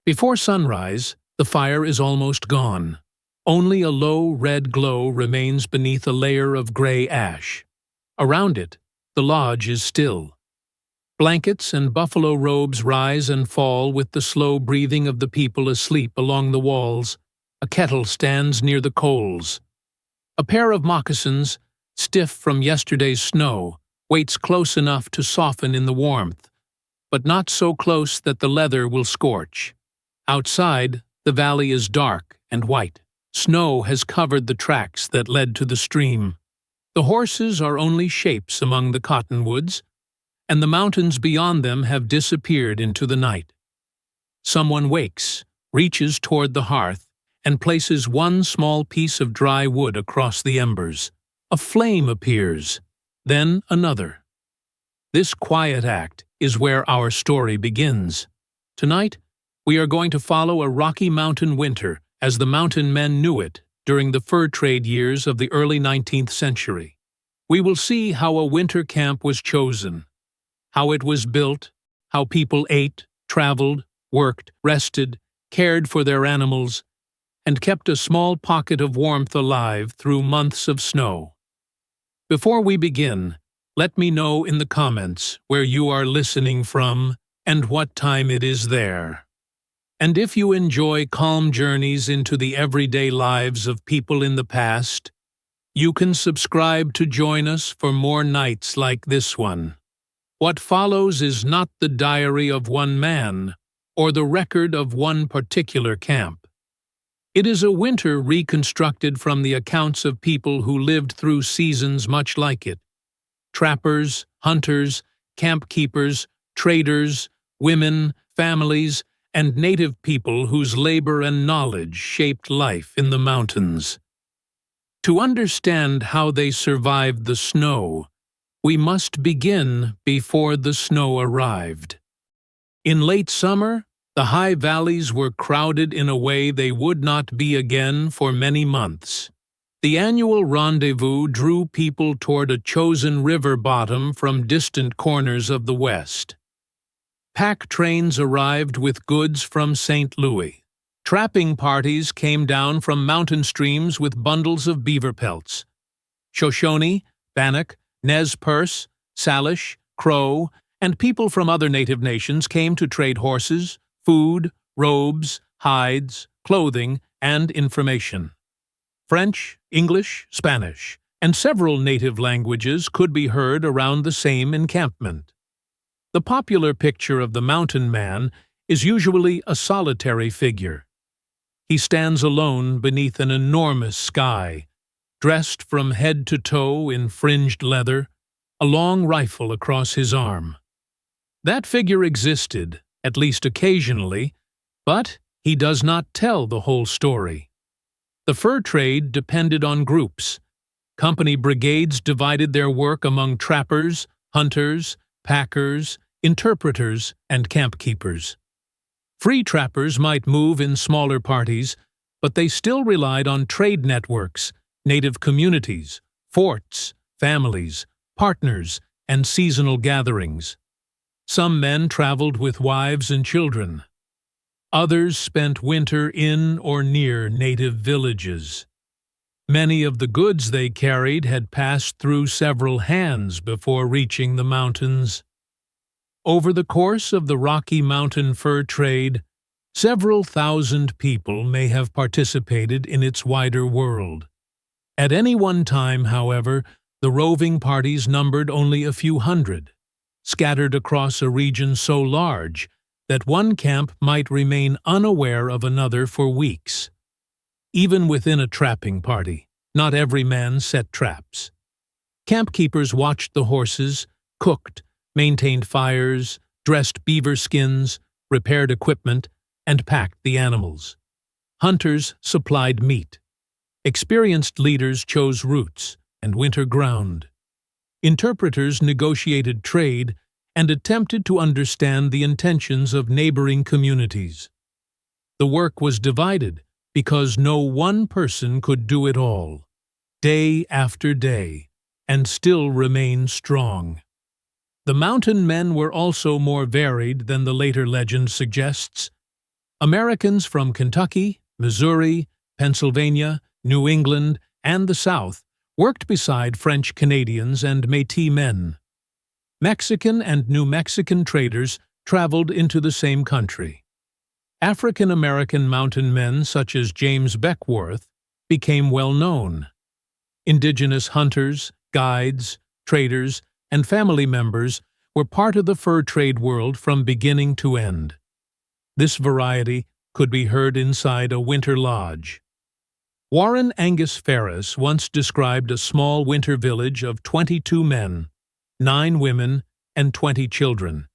Before sunrise, the fire is almost gone. Only a low red glow remains beneath a layer of gray ash. Around it, the lodge is still. Blankets and buffalo robes rise and fall with the slow breathing of the people asleep along the walls. A kettle stands near the coals. A pair of moccasins, stiff from yesterday's snow, waits close enough to soften in the warmth, but not so close that the leather will scorch. Outside, the valley is dark and white. Snow has covered the tracks that led to the stream. The horses are only shapes among the cottonwoods, and the mountains beyond them have disappeared into the night. Someone wakes, reaches toward the hearth, and places one small piece of dry wood across the embers. A flame appears, then another. This quiet act is where our story begins. Tonight, we are going to follow a Rocky Mountain winter as the mountain men knew it during the fur trade years of the early 19th century. We will see how a winter camp was chosen, how it was built, how people ate, traveled, worked, rested, cared for their animals, and kept a small pocket of warmth alive through months of snow. Before we begin, let me know in the comments where you are listening from and what time it is there. And if you enjoy calm journeys into the everyday lives of people in the past, you can subscribe to join us for more nights like this one. What follows is not the diary of one man or the record of one particular camp. It is a winter reconstructed from the accounts of people who lived through seasons much like it. Trappers, hunters, camp keepers, traders, women, families, and native people whose labor and knowledge shaped life in the mountains. To understand how they survived the snow, we must begin before the snow arrived. In late summer, the high valleys were crowded in a way they would not be again for many months. The annual rendezvous drew people toward a chosen river bottom from distant corners of the West. Pack trains arrived with goods from St. Louis. Trapping parties came down from mountain streams with bundles of beaver pelts. Shoshone, Bannock, Nez Perce, Salish, Crow, and people from other native nations came to trade horses, food, robes, hides, clothing, and information. French, English, Spanish, and several native languages could be heard around the same encampment. The popular picture of the mountain man is usually a solitary figure. He stands alone beneath an enormous sky, dressed from head to toe in fringed leather, a long rifle across his arm. That figure existed, at least occasionally, but he does not tell the whole story. The fur trade depended on groups. Company brigades divided their work among trappers, hunters, packers, interpreters, and camp keepers. Free trappers might move in smaller parties, but they still relied on trade networks, native communities, forts, families, partners, and seasonal gatherings. Some men traveled with wives and children. Others spent winter in or near native villages. Many of the goods they carried had passed through several hands before reaching the mountains. Over the course of the Rocky Mountain fur trade, several thousand people may have participated in its wider world. At any one time, however, the roving parties numbered only a few hundred, scattered across a region so large that one camp might remain unaware of another for weeks. Even within a trapping party, not every man set traps. Camp keepers watched the horses, cooked, maintained fires, dressed beaver skins, repaired equipment, and packed the animals. Hunters supplied meat. Experienced leaders chose routes and winter ground. Interpreters negotiated trade and attempted to understand the intentions of neighboring communities. The work was divided because no one person could do it all, day after day, and still remain strong. The mountain men were also more varied than the later legend suggests. Americans from Kentucky, Missouri, Pennsylvania, New England, and the South worked beside French Canadians and Métis men. Mexican and New Mexican traders traveled into the same country. African American mountain men such as James Beckwourth became well known. Indigenous hunters, guides, traders, and family members were part of the fur trade world from beginning to end. This variety could be heard inside a winter lodge. Warren Angus Ferris once described a small winter village of 22 men, 9 women, and 20 children,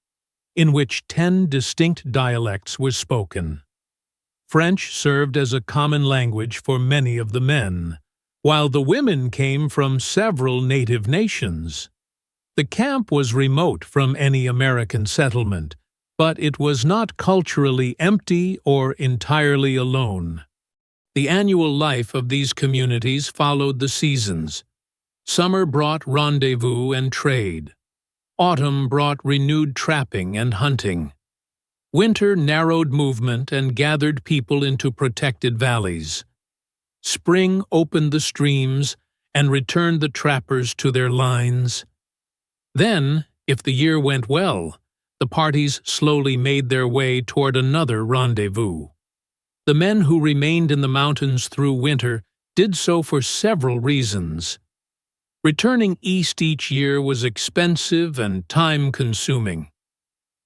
in which 10 distinct dialects were spoken. French served as a common language for many of the men, while the women came from several native nations. The camp was remote from any American settlement, but it was not culturally empty or entirely alone. The annual life of these communities followed the seasons. Summer brought rendezvous and trade. Autumn brought renewed trapping and hunting. Winter narrowed movement and gathered people into protected valleys. Spring opened the streams and returned the trappers to their lines. Then, if the year went well, the parties slowly made their way toward another rendezvous. The men who remained in the mountains through winter did so for several reasons. Returning east each year was expensive and time-consuming.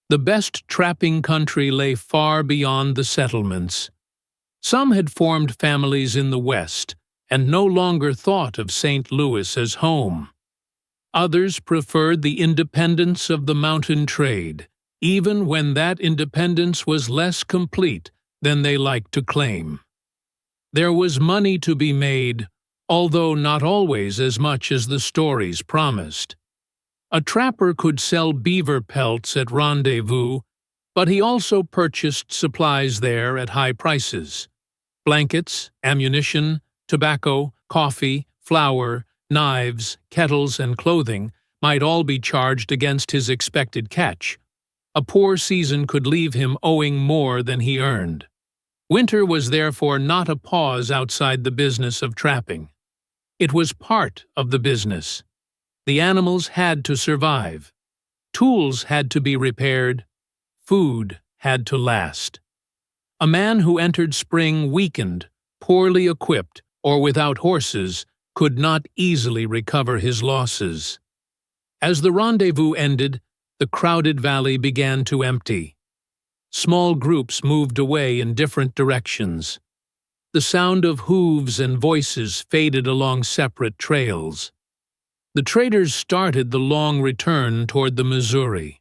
The best trapping country lay far beyond the settlements. Some had formed families in the west and no longer thought of St. Louis as home. Others preferred the independence of the mountain trade, even when that independence was less complete than they liked to claim. There was money to be made, although not always as much as the stories promised. A trapper could sell beaver pelts at rendezvous, but he also purchased supplies there at high prices. Blankets, ammunition, tobacco, coffee, flour, knives, kettles, and clothing might all be charged against his expected catch. A poor season could leave him owing more than he earned. Winter was therefore not a pause outside the business of trapping. It was part of the business. The animals had to survive. Tools had to be repaired. Food had to last. A man who entered spring weakened, poorly equipped, or without horses could not easily recover his losses. As the rendezvous ended, the crowded valley began to empty. Small groups moved away in different directions. The sound of hooves and voices faded along separate trails. The traders started the long return toward the Missouri.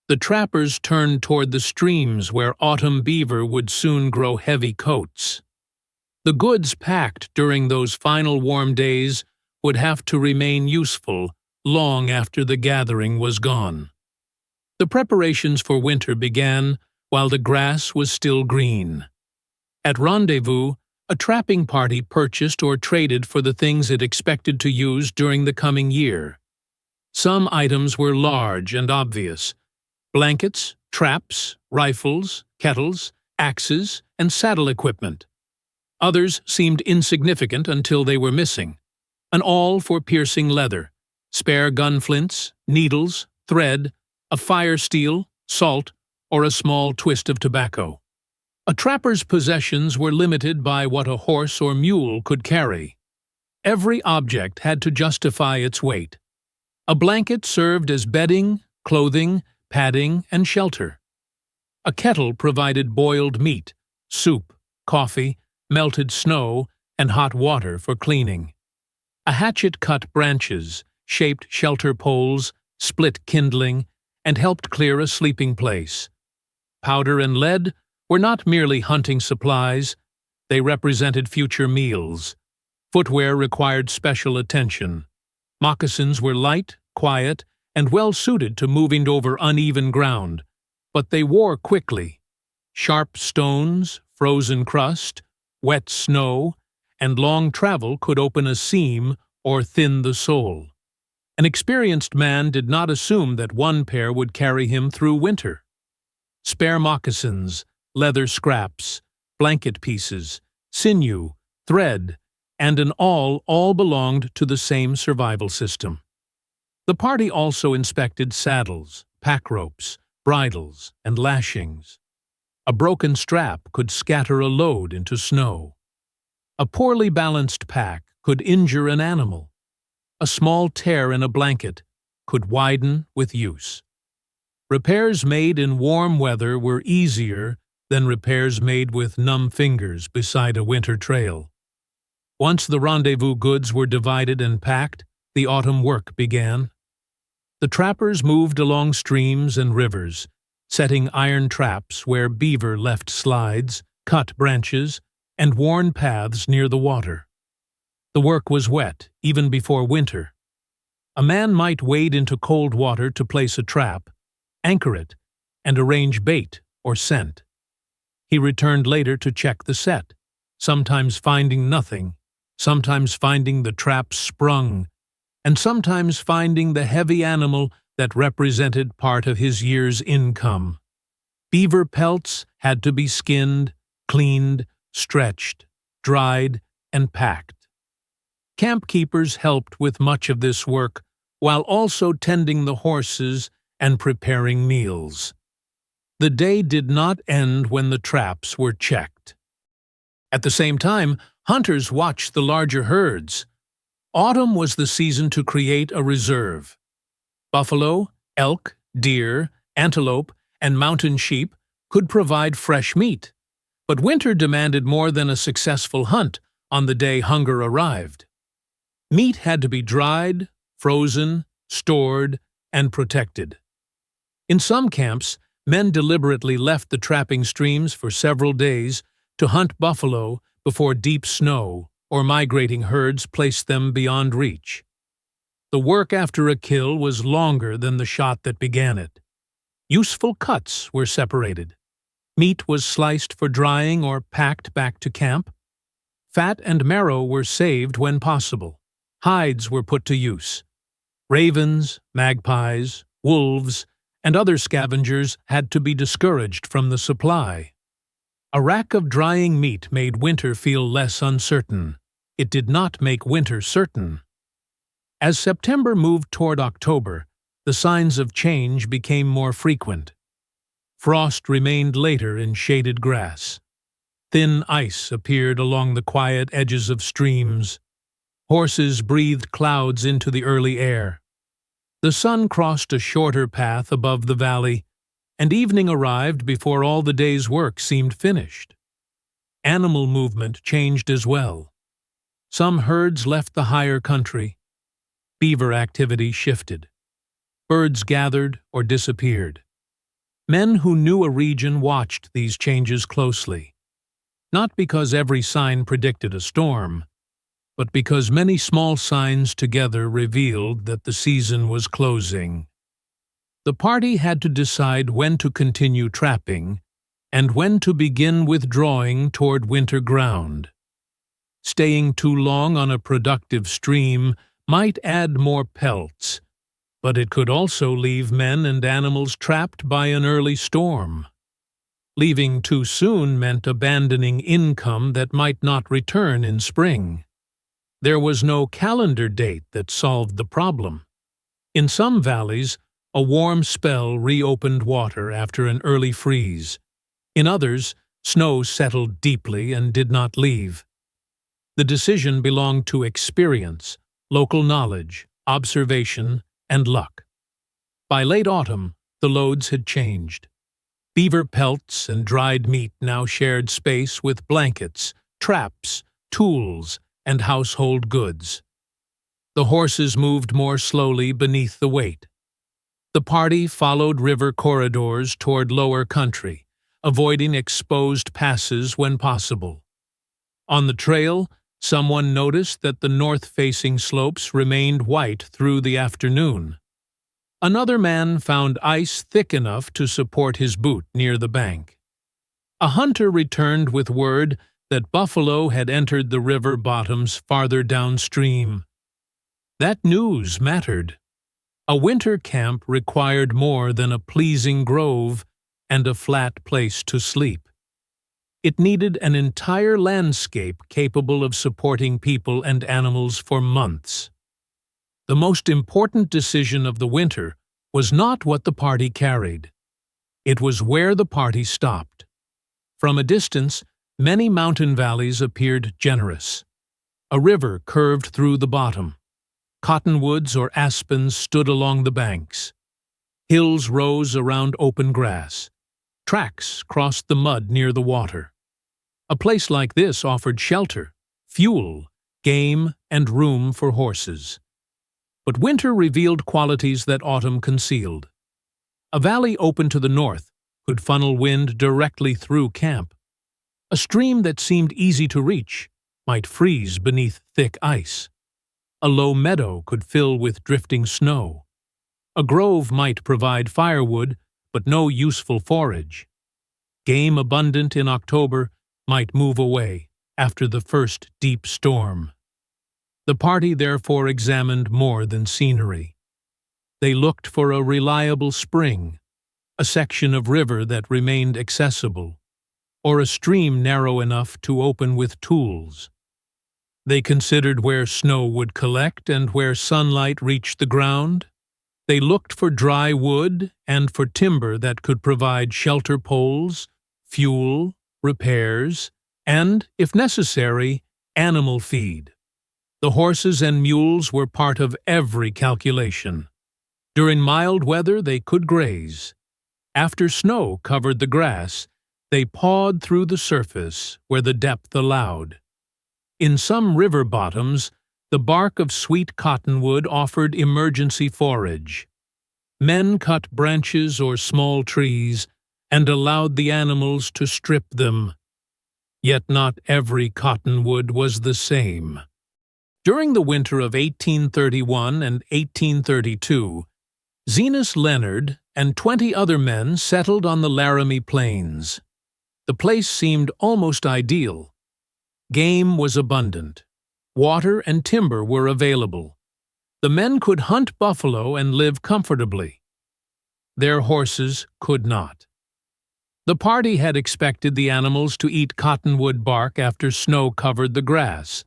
The trappers turned toward the streams where autumn beaver would soon grow heavy coats. The goods packed during those final warm days would have to remain useful long after the gathering was gone. The preparations for winter began while the grass was still green. At rendezvous, a trapping party purchased or traded for the things it expected to use during the coming year. Some items were large and obvious: blankets, traps, rifles, kettles, axes, and saddle equipment. Others seemed insignificant until they were missing: an awl for piercing leather, spare gun flints, needles, thread, a fire steel, salt, or a small twist of tobacco. A trapper's possessions were limited by what a horse or mule could carry. Every object had to justify its weight. A blanket served as bedding, clothing, padding, and shelter. A kettle provided boiled meat, soup, coffee, melted snow, and hot water for cleaning. A hatchet cut branches, shaped shelter poles, split kindling, and helped clear a sleeping place. Powder and lead were not merely hunting supplies, they represented future meals. Footwear required special attention. Moccasins were light, quiet, and well suited to moving over uneven ground, but they wore quickly. Sharp stones, frozen crust, wet snow, and long travel could open a seam or thin the sole. An experienced man did not assume that one pair would carry him through winter. Spare moccasins, leather scraps, blanket pieces, sinew, thread, and an all belonged to the same survival system. The party also inspected saddles, pack ropes, bridles, and lashings. A broken strap could scatter a load into snow. A poorly balanced pack could injure an animal. A small tear in a blanket could widen with use. Repairs made in warm weather were easier than repairs made with numb fingers beside a winter trail. Once the rendezvous goods were divided and packed, the autumn work began. The trappers moved along streams and rivers, setting iron traps where beaver left slides, cut branches, and worn paths near the water. The work was wet, even before winter. A man might wade into cold water to place a trap, anchor it, and arrange bait or scent. He returned later to check the set, sometimes finding nothing, sometimes finding the trap sprung, and sometimes finding the heavy animal that represented part of his year's income. Beaver pelts had to be skinned, cleaned, stretched, dried, and packed. Camp keepers helped with much of this work while also tending the horses and preparing meals. The day did not end when the traps were checked. At the same time, hunters watched the larger herds. Autumn was the season to create a reserve. Buffalo, elk, deer, antelope, and mountain sheep could provide fresh meat, but winter demanded more than a successful hunt on the day hunger arrived. Meat had to be dried, frozen, stored, and protected. In some camps, men deliberately left the trapping streams for several days to hunt buffalo before deep snow or migrating herds placed them beyond reach. The work after a kill was longer than the shot that began it. Useful cuts were separated. Meat was sliced for drying or packed back to camp. Fat and marrow were saved when possible. Hides were put to use. Ravens, magpies, wolves, and other scavengers had to be discouraged from the supply. A rack of drying meat made winter feel less uncertain. It did not make winter certain. As September moved toward October, the signs of change became more frequent. Frost remained later in shaded grass. Thin ice appeared along the quiet edges of streams. Horses breathed clouds into the early air. The sun crossed a shorter path above the valley, and evening arrived before all the day's work seemed finished. Animal movement changed as well. Some herds left the higher country. Beaver activity shifted. Birds gathered or disappeared. Men who knew a region watched these changes closely, not because every sign predicted a storm, but because many small signs together revealed that the season was closing. The party had to decide when to continue trapping and when to begin withdrawing toward winter ground. Staying too long on a productive stream might add more pelts, but it could also leave men and animals trapped by an early storm. Leaving too soon meant abandoning income that might not return in spring. There was no calendar date that solved the problem. In some valleys, a warm spell reopened water after an early freeze. In others, snow settled deeply and did not leave. The decision belonged to experience, local knowledge, observation, and luck. By late autumn, the loads had changed. Beaver pelts and dried meat now shared space with blankets, traps, tools, and household goods. The horses moved more slowly beneath the weight. The party followed river corridors toward lower country, avoiding exposed passes when possible. On the trail, someone noticed that the north-facing slopes remained white through the afternoon. Another man found ice thick enough to support his boot near the bank. A hunter returned with word that buffalo had entered the river bottoms farther downstream. That news mattered. A winter camp required more than a pleasing grove and a flat place to sleep. It needed an entire landscape capable of supporting people and animals for months. The most important decision of the winter was not what the party carried. It was where the party stopped. From a distance, many mountain valleys appeared generous. A river curved through the bottom. Cottonwoods or aspens stood along the banks. Hills rose around open grass. Tracks crossed the mud near the water. A place like this offered shelter, fuel, game, and room for horses. But winter revealed qualities that autumn concealed. A valley open to the north could funnel wind directly through camp. A stream that seemed easy to reach might freeze beneath thick ice. A low meadow could fill with drifting snow. A grove might provide firewood, but no useful forage. Game abundant in October might move away after the first deep storm. The party therefore examined more than scenery. They looked for a reliable spring, a section of river that remained accessible, or a stream narrow enough to open with tools. They considered where snow would collect and where sunlight reached the ground. They looked for dry wood and for timber that could provide shelter poles, fuel, repairs, and, if necessary, animal feed. The horses and mules were part of every calculation. During mild weather they could graze. After snow covered the grass, they pawed through the surface where the depth allowed. In some river bottoms, the bark of sweet cottonwood offered emergency forage. Men cut branches or small trees and allowed the animals to strip them. Yet not every cottonwood was the same. During the winter of 1831 and 1832, Zenas Leonard and 20 other men settled on the Laramie Plains. The place seemed almost ideal. Game was abundant. Water and timber were available. The men could hunt buffalo and live comfortably. Their horses could not. The party had expected the animals to eat cottonwood bark after snow covered the grass.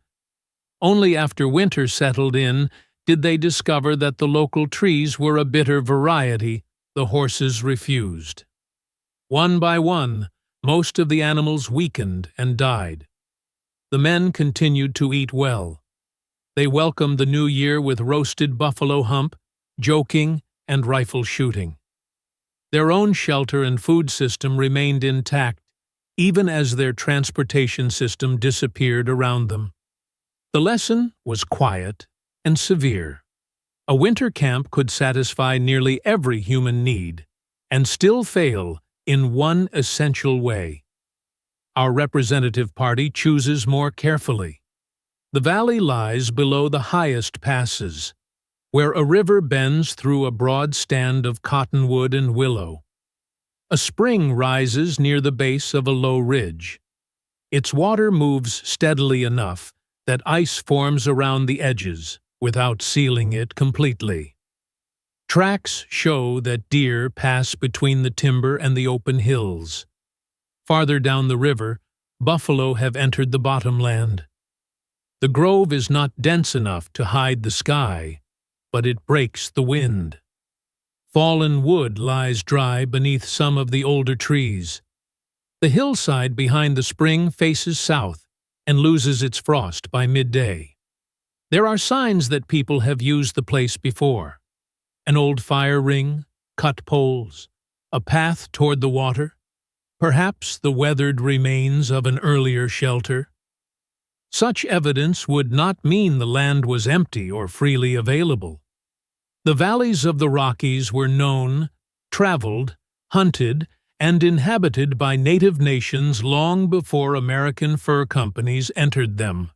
Only after winter settled in did they discover that the local trees were a bitter variety the horses refused. One by one, most of the animals weakened and died. The men continued to eat well. They welcomed the new year with roasted buffalo hump, joking, and rifle shooting. Their own shelter and food system remained intact, even as their transportation system disappeared around them. The lesson was quiet and severe. A winter camp could satisfy nearly every human need, and still fail in one essential way. Our representative party chooses more carefully. The valley lies below the highest passes, where a river bends through a broad stand of cottonwood and willow. A spring rises near the base of a low ridge. Its water moves steadily enough that ice forms around the edges without sealing it completely. Tracks show that deer pass between the timber and the open hills. Farther down the river, buffalo have entered the bottomland. The grove is not dense enough to hide the sky, but it breaks the wind. Fallen wood lies dry beneath some of the older trees. The hillside behind the spring faces south and loses its frost by midday. There are signs that people have used the place before. An old fire ring, cut poles, a path toward the water, perhaps the weathered remains of an earlier shelter. Such evidence would not mean the land was empty or freely available. The valleys of the Rockies were known, traveled, hunted, and inhabited by native nations long before American fur companies entered them.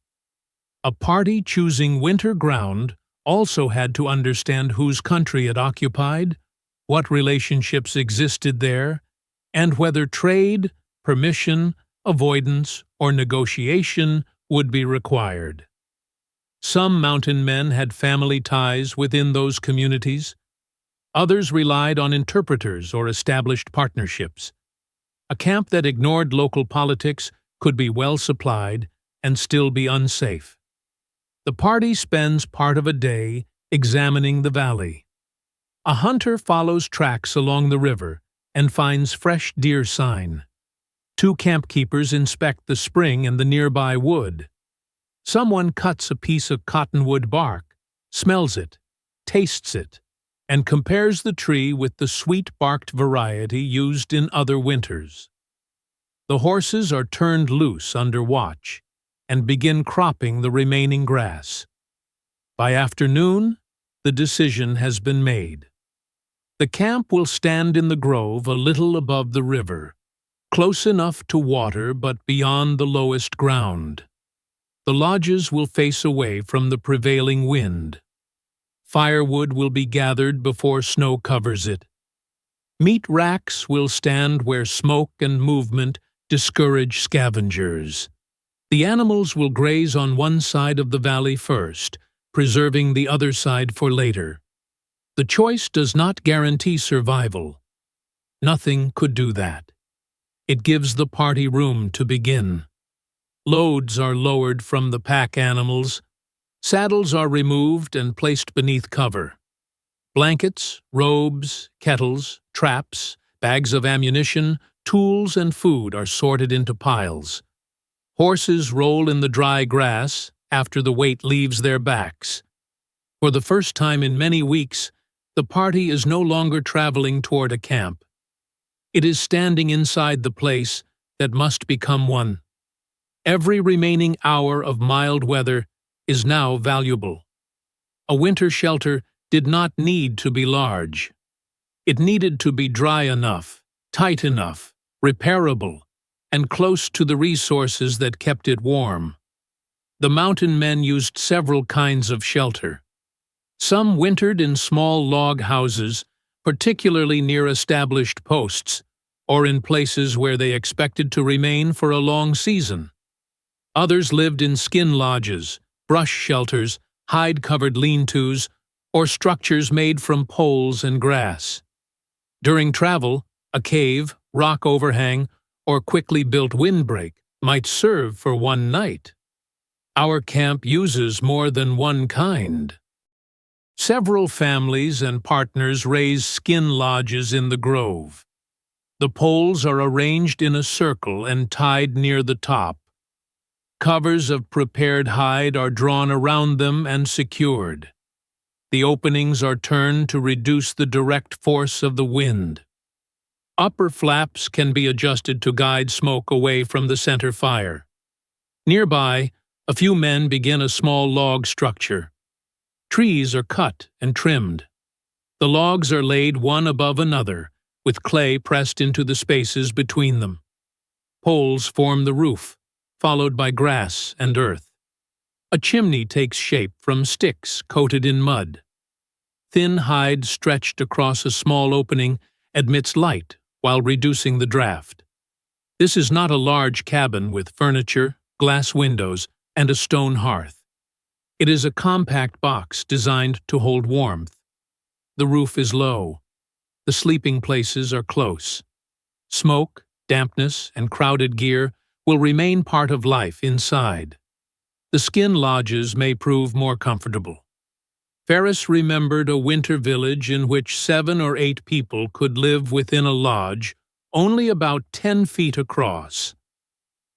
A party choosing winter ground also had to understand whose country it occupied, what relationships existed there, and whether trade, permission, avoidance, or negotiation would be required. Some mountain men had family ties within those communities. Others relied on interpreters or established partnerships. A camp that ignored local politics could be well supplied and still be unsafe. The party spends part of a day examining the valley. A hunter follows tracks along the river and finds fresh deer sign. Two campkeepers inspect the spring and the nearby wood. Someone cuts a piece of cottonwood bark, smells it, tastes it, and compares the tree with the sweet-barked variety used in other winters. The horses are turned loose under watch and begin cropping the remaining grass. By afternoon, the decision has been made. The camp will stand in the grove a little above the river, close enough to water but beyond the lowest ground. The lodges will face away from the prevailing wind. Firewood will be gathered before snow covers it. Meat racks will stand where smoke and movement discourage scavengers. The animals will graze on one side of the valley first, preserving the other side for later. The choice does not guarantee survival. Nothing could do that. It gives the party room to begin. Loads are lowered from the pack animals. Saddles are removed and placed beneath cover. Blankets, robes, kettles, traps, bags of ammunition, tools, and food are sorted into piles. Horses roll in the dry grass after the weight leaves their backs. For the first time in many weeks, the party is no longer traveling toward a camp. It is standing inside the place that must become one. Every remaining hour of mild weather is now valuable. A winter shelter did not need to be large. It needed to be dry enough, tight enough, repairable, and close to the resources that kept it warm. The mountain men used several kinds of shelter. Some wintered in small log houses, particularly near established posts, or in places where they expected to remain for a long season. Others lived in skin lodges, brush shelters, hide-covered lean-tos, or structures made from poles and grass. During travel, a cave, rock overhang, or quickly built windbreak might serve for one night. Our camp uses more than one kind. Several families and partners raise skin lodges in the grove. The poles are arranged in a circle and tied near the top. Covers of prepared hide are drawn around them and secured. The openings are turned to reduce the direct force of the wind. Upper flaps can be adjusted to guide smoke away from the center fire. Nearby, a few men begin a small log structure. Trees are cut and trimmed. The logs are laid one above another, with clay pressed into the spaces between them. Poles form the roof, followed by grass and earth. A chimney takes shape from sticks coated in mud. Thin hide stretched across a small opening admits light while reducing the draft. This is not a large cabin with furniture, glass windows, and a stone hearth. It is a compact box designed to hold warmth. The roof is low. The sleeping places are close. Smoke, dampness, and crowded gear will remain part of life inside. The skin lodges may prove more comfortable. Ferris remembered a winter village in which 7 or 8 people could live within a lodge only about 10 feet across.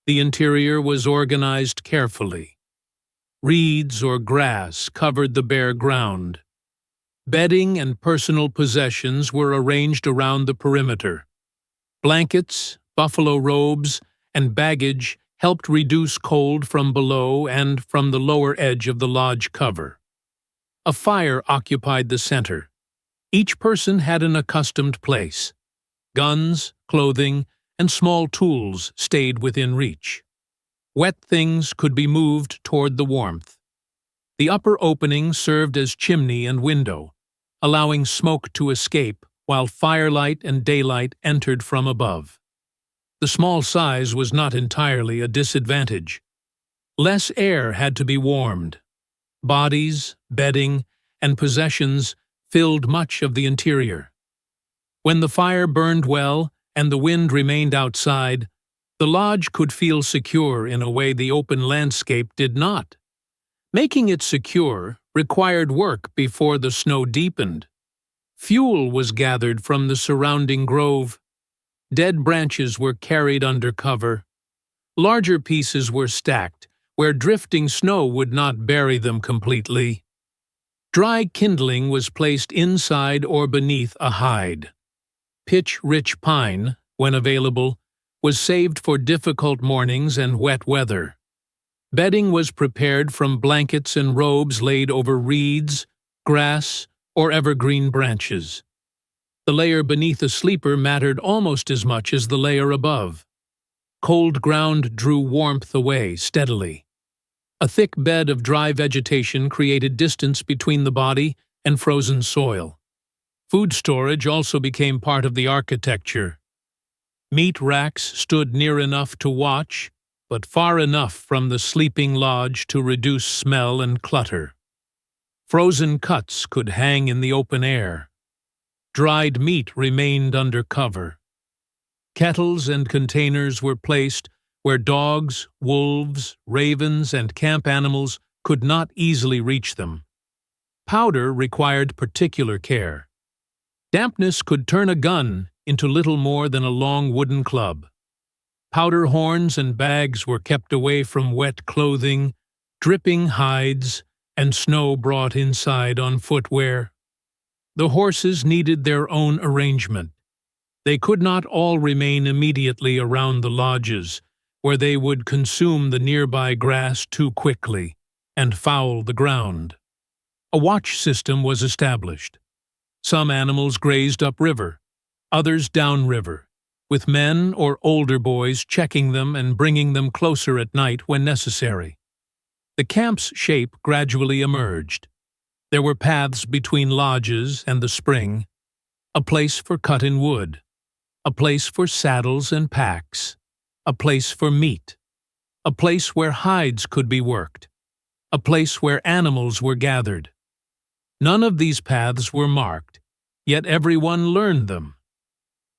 The interior was organized carefully. Reeds or grass covered the bare ground. Bedding and personal possessions were arranged around the perimeter. Blankets, buffalo robes, and baggage helped reduce cold from below and from the lower edge of the lodge cover. A fire occupied the center. Each person had an accustomed place. Guns, clothing, and small tools stayed within reach. Wet things could be moved toward the warmth. The upper opening served as chimney and window, allowing smoke to escape while firelight and daylight entered from above. The small size was not entirely a disadvantage. Less air had to be warmed. Bodies, bedding, and possessions filled much of the interior. When the fire burned well and the wind remained outside, the lodge could feel secure in a way the open landscape did not. Making it secure required work before the snow deepened. Fuel was gathered from the surrounding grove. Dead branches were carried under cover. Larger pieces were stacked, where drifting snow would not bury them completely. Dry kindling was placed inside or beneath a hide. Pitch-rich pine, when available, was saved for difficult mornings and wet weather. Bedding was prepared from blankets and robes laid over reeds, grass, or evergreen branches. The layer beneath a sleeper mattered almost as much as the layer above. Cold ground drew warmth away steadily. A thick bed of dry vegetation created distance between the body and frozen soil. Food storage also became part of the architecture. Meat racks stood near enough to watch, but far enough from the sleeping lodge to reduce smell and clutter. Frozen cuts could hang in the open air. Dried meat remained under cover. Kettles and containers were placed where dogs, wolves, ravens, and camp animals could not easily reach them. Powder required particular care. Dampness could turn a gun into little more than a long wooden club. Powder horns and bags were kept away from wet clothing, dripping hides, and snow brought inside on footwear. The horses needed their own arrangement. They could not all remain immediately around the lodges, where they would consume the nearby grass too quickly and foul the ground. A watch system was established. Some animals grazed upriver, others downriver, with men or older boys checking them and bringing them closer at night when necessary. The camp's shape gradually emerged. There were paths between lodges and the spring, a place for cut-in wood, a place for saddles and packs, a place for meat, a place where hides could be worked, a place where animals were gathered. None of these paths were marked, yet everyone learned them.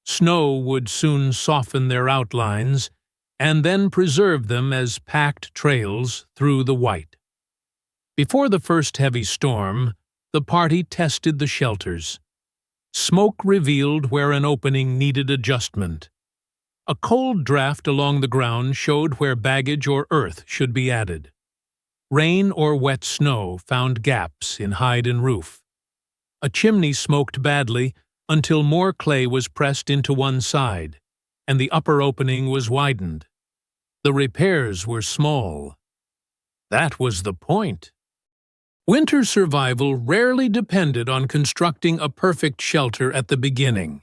Snow would soon soften their outlines and then preserve them as packed trails through the white. Before the first heavy storm, the party tested the shelters. Smoke revealed where an opening needed adjustment. A cold draft along the ground showed where baggage or earth should be added. Rain or wet snow found gaps in hide and roof. A chimney smoked badly until more clay was pressed into one side, and the upper opening was widened. The repairs were small. That was the point. Winter survival rarely depended on constructing a perfect shelter at the beginning.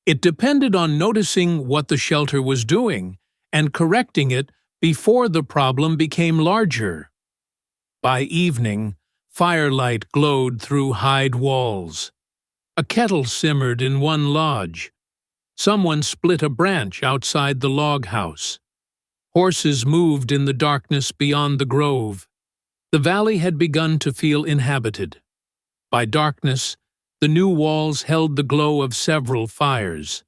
It depended on noticing what the shelter was doing and correcting it before the problem became larger. By evening, firelight glowed through hide walls. A kettle simmered in one lodge. Someone split a branch outside the log house. Horses moved in the darkness beyond the grove. The valley had begun to feel inhabited. By darkness, the new walls held the glow of several fires.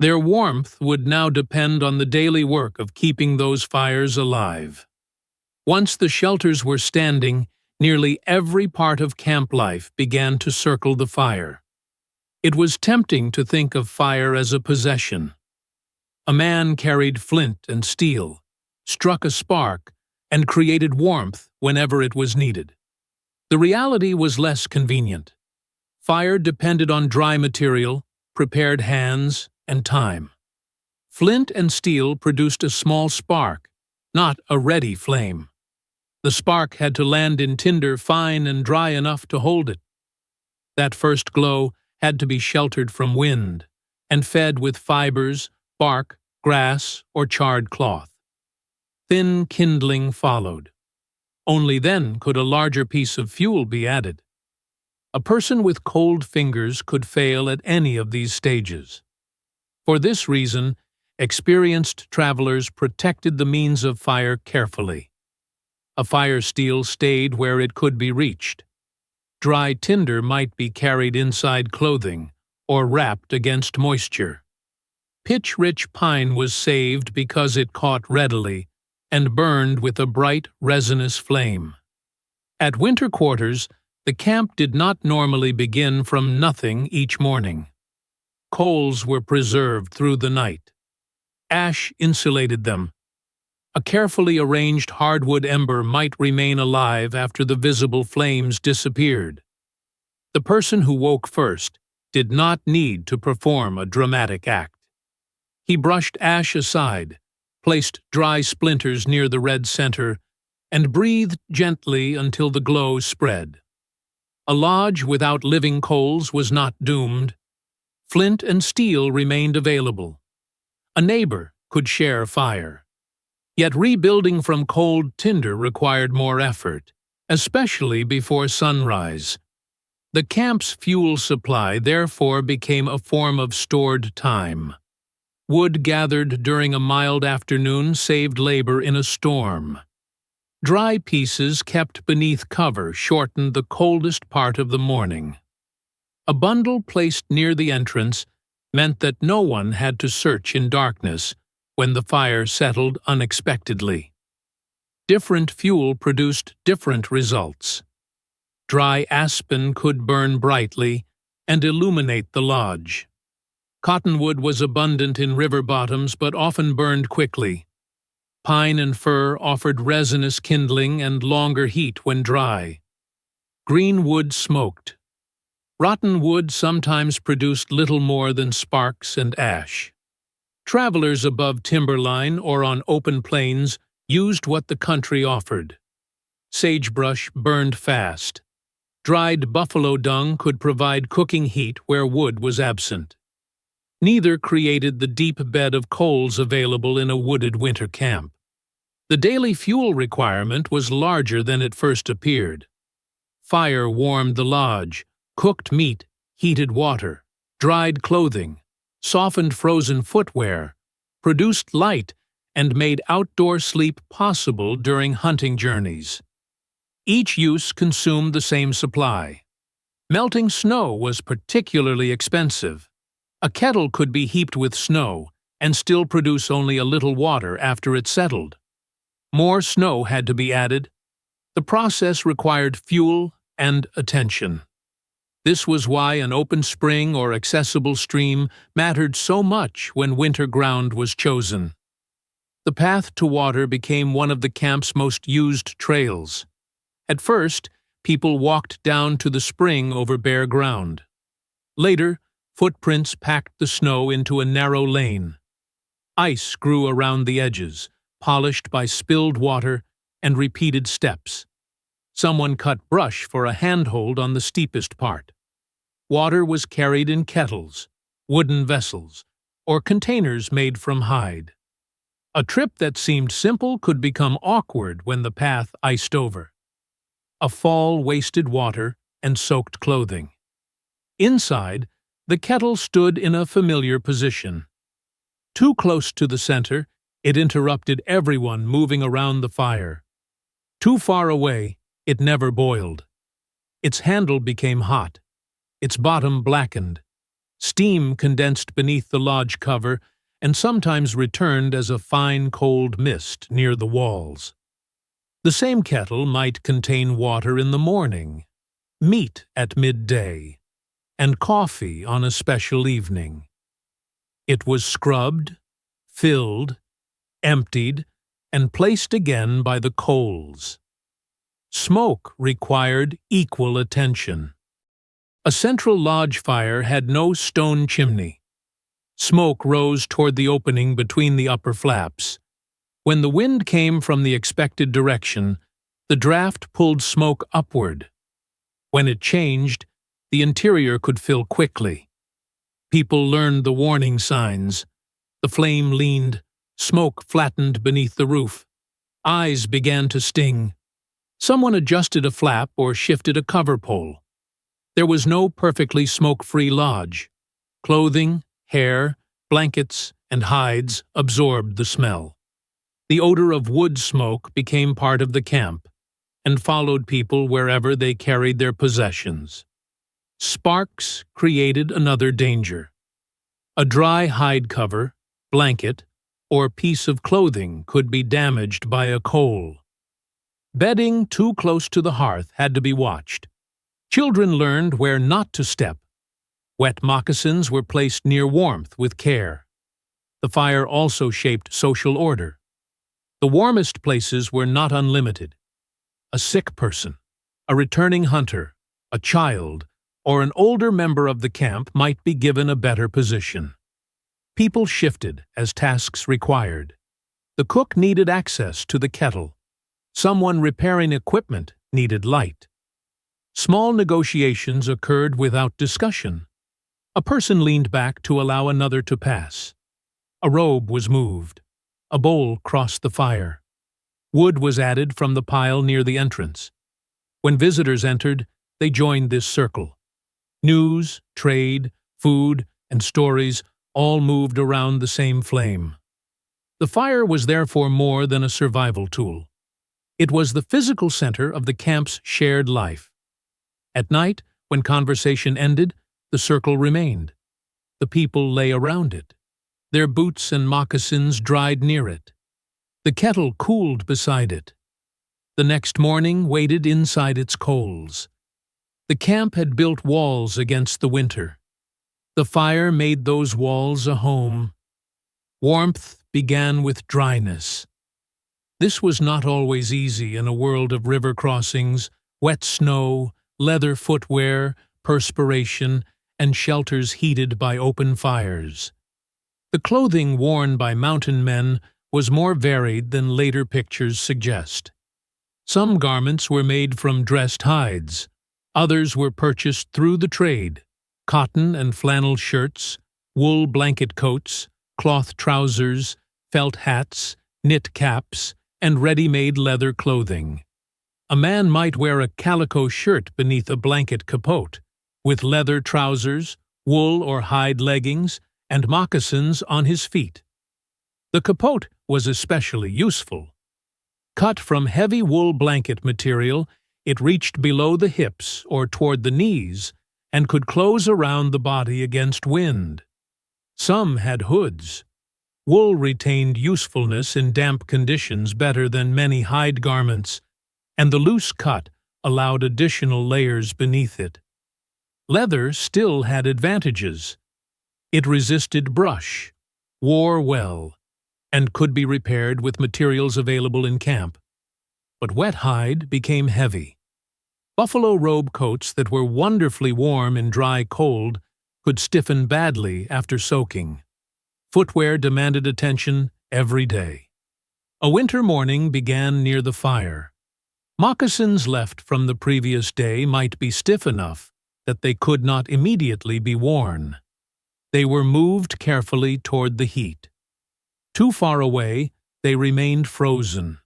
Their warmth would now depend on the daily work of keeping those fires alive. Once the shelters were standing, nearly every part of camp life began to circle the fire. It was tempting to think of fire as a possession. A man carried flint and steel, struck a spark, and created warmth whenever it was needed. The reality was less convenient. Fire depended on dry material, prepared hands, and time. Flint and steel produced a small spark, not a ready flame. The spark had to land in tinder fine and dry enough to hold it. That first glow had to be sheltered from wind and fed with fibers, bark, grass, or charred cloth. Thin kindling followed. Only then could a larger piece of fuel be added. A person with cold fingers could fail at any of these stages. For this reason, experienced travelers protected the means of fire carefully. A fire steel stayed where it could be reached. Dry tinder might be carried inside clothing or wrapped against moisture. Pitch-rich pine was saved because it caught readily and burned with a bright, resinous flame. At winter quarters, the camp did not normally begin from nothing each morning. Coals were preserved through the night. Ash insulated them. A carefully arranged hardwood ember might remain alive after the visible flames disappeared. The person who woke first did not need to perform a dramatic act. He brushed ash aside, placed dry splinters near the red center, and breathed gently until the glow spread. A lodge without living coals was not doomed. Flint and steel remained available. A neighbor could share fire. Yet rebuilding from cold tinder required more effort, especially before sunrise. The camp's fuel supply therefore became a form of stored time. Wood gathered during a mild afternoon saved labor in a storm. Dry pieces kept beneath cover shortened the coldest part of the morning. A bundle placed near the entrance meant that no one had to search in darkness when the fire settled unexpectedly. Different fuel produced different results. Dry aspen could burn brightly and illuminate the lodge. Cottonwood was abundant in river bottoms but often burned quickly. Pine and fir offered resinous kindling and longer heat when dry. Green wood smoked. Rotten wood sometimes produced little more than sparks and ash. Travelers above timberline or on open plains used what the country offered. Sagebrush burned fast. Dried buffalo dung could provide cooking heat where wood was absent. Neither created the deep bed of coals available in a wooded winter camp. The daily fuel requirement was larger than it first appeared. Fire warmed the lodge, cooked meat, heated water, dried clothing, softened frozen footwear, produced light, and made outdoor sleep possible during hunting journeys. Each use consumed the same supply. Melting snow was particularly expensive. A kettle could be heaped with snow and still produce only a little water after it settled. More snow had to be added. The process required fuel and attention. This was why an open spring or accessible stream mattered so much when winter ground was chosen. The path to water became one of the camp's most used trails. At first, people walked down to the spring over bare ground. Later, footprints packed the snow into a narrow lane. Ice grew around the edges, polished by spilled water and repeated steps. Someone cut brush for a handhold on the steepest part. Water was carried in kettles, wooden vessels, or containers made from hide. A trip that seemed simple could become awkward when the path iced over. A fall wasted water and soaked clothing. Inside, the kettle stood in a familiar position. Too close to the center, it interrupted everyone moving around the fire. Too far away, it never boiled. Its handle became hot. Its bottom blackened. Steam condensed beneath the lodge cover and sometimes returned as a fine cold mist near the walls. The same kettle might contain water in the morning, meat at midday, and coffee on a special evening. It was scrubbed, filled, emptied, and placed again by the coals. Smoke required equal attention. A central lodge fire had no stone chimney. Smoke rose toward the opening between the upper flaps. When the wind came from the expected direction, the draft pulled smoke upward. When it changed, the interior could fill quickly. People learned the warning signs. The flame leaned, smoke flattened beneath the roof. Eyes began to sting. Someone adjusted a flap or shifted a cover pole. There was no perfectly smoke-free lodge. Clothing, hair, blankets, and hides absorbed the smell. The odor of wood smoke became part of the camp and followed people wherever they carried their possessions. Sparks created another danger. A dry hide cover, blanket, or piece of clothing could be damaged by a coal. Bedding too close to the hearth had to be watched. Children learned where not to step. Wet moccasins were placed near warmth with care. The fire also shaped social order. The warmest places were not unlimited. A sick person, a returning hunter, a child, or an older member of the camp might be given a better position. People shifted as tasks required. The cook needed access to the kettle. Someone repairing equipment needed light. Small negotiations occurred without discussion. A person leaned back to allow another to pass. A robe was moved. A bowl crossed the fire. Wood was added from the pile near the entrance. When visitors entered, they joined this circle. News, trade, food, and stories all moved around the same flame. The fire was therefore more than a survival tool. It was the physical center of the camp's shared life. At night, when conversation ended, the circle remained. The people lay around it. Their boots and moccasins dried near it. The kettle cooled beside it. The next morning waited inside its coals. The camp had built walls against the winter. The fire made those walls a home. Warmth began with dryness. This was not always easy in a world of river crossings, wet snow, leather footwear, perspiration, and shelters heated by open fires. The clothing worn by mountain men was more varied than later pictures suggest. Some garments were made from dressed hides. Others were purchased through the trade: cotton and flannel shirts, wool blanket coats, cloth trousers, felt hats, knit caps, and ready-made leather clothing. A man might wear a calico shirt beneath a blanket capote, with leather trousers, wool or hide leggings, and moccasins on his feet. The capote was especially useful. Cut from heavy wool blanket material, it reached below the hips or toward the knees and could close around the body against wind. Some had hoods. Wool retained usefulness in damp conditions better than many hide garments, and the loose cut allowed additional layers beneath it. Leather still had advantages. It resisted brush, wore well, and could be repaired with materials available in camp. But wet hide became heavy. Buffalo robe coats that were wonderfully warm in dry cold could stiffen badly after soaking. Footwear demanded attention every day. A winter morning began near the fire. Moccasins left from the previous day might be stiff enough that they could not immediately be worn. They were moved carefully toward the heat. Too far away, they remained frozen.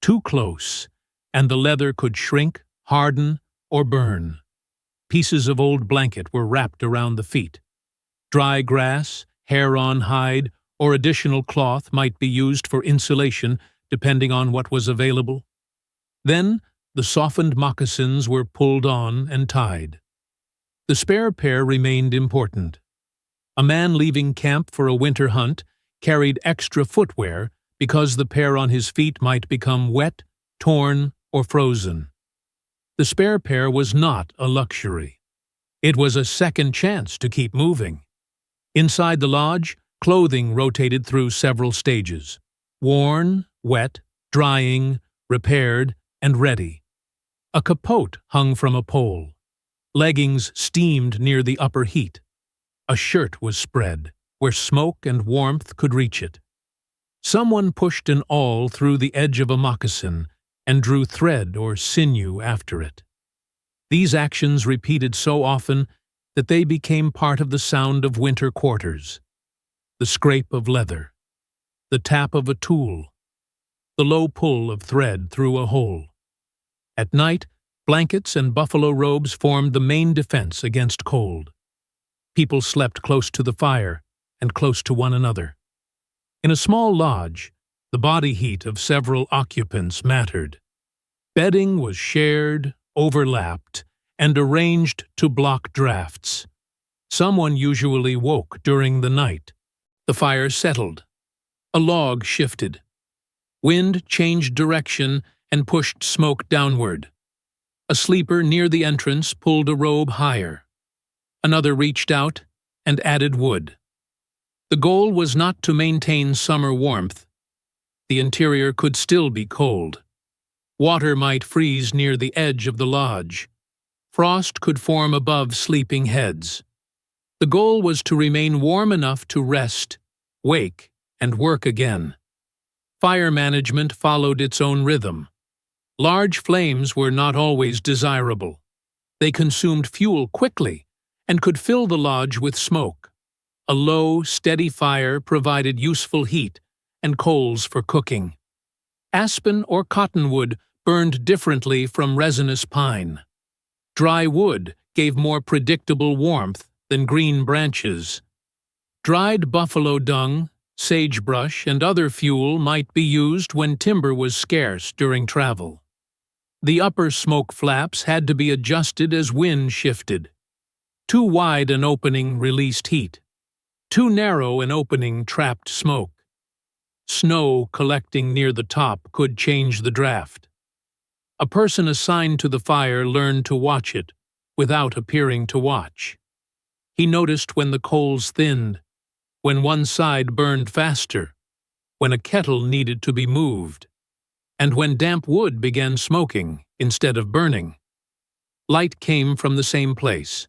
Too close, and the leather could shrink, harden, or burn. Pieces of old blanket were wrapped around the feet. Dry grass, hair-on hide, or additional cloth might be used for insulation depending on what was available. Then, the softened moccasins were pulled on and tied. The spare pair remained important. A man leaving camp for a winter hunt carried extra footwear because the pair on his feet might become wet, torn, or frozen. The spare pair was not a luxury. It was a second chance to keep moving. Inside the lodge, clothing rotated through several stages: worn, wet, drying, repaired, and ready. A capote hung from a pole. Leggings steamed near the upper heat. A shirt was spread, where smoke and warmth could reach it. Someone pushed an awl through the edge of a moccasin and drew thread or sinew after it. These actions repeated so often that they became part of the sound of winter quarters. The scrape of leather, the tap of a tool, the low pull of thread through a hole. At night, blankets and buffalo robes formed the main defense against cold. People slept close to the fire and close to one another. In a small lodge, the body heat of several occupants mattered. Bedding was shared, overlapped, and arranged to block drafts. Someone usually woke during the night. The fire settled. A log shifted. Wind changed direction and pushed smoke downward. A sleeper near the entrance pulled a robe higher. Another reached out and added wood. The goal was not to maintain summer warmth. The interior could still be cold. Water might freeze near the edge of the lodge. Frost could form above sleeping heads. The goal was to remain warm enough to rest, wake, and work again. Fire management followed its own rhythm. Large flames were not always desirable. They consumed fuel quickly and could fill the lodge with smoke. A low, steady fire provided useful heat and coals for cooking. Aspen or cottonwood burned differently from resinous pine. Dry wood gave more predictable warmth than green branches. Dried buffalo dung, sagebrush, and other fuel might be used when timber was scarce during travel. The upper smoke flaps had to be adjusted as wind shifted. Too wide an opening released heat. Too narrow an opening trapped smoke. Snow collecting near the top could change the draft. A person assigned to the fire learned to watch it, without appearing to watch. He noticed when the coals thinned, when one side burned faster, when a kettle needed to be moved, and when damp wood began smoking instead of burning. Light came from the same place.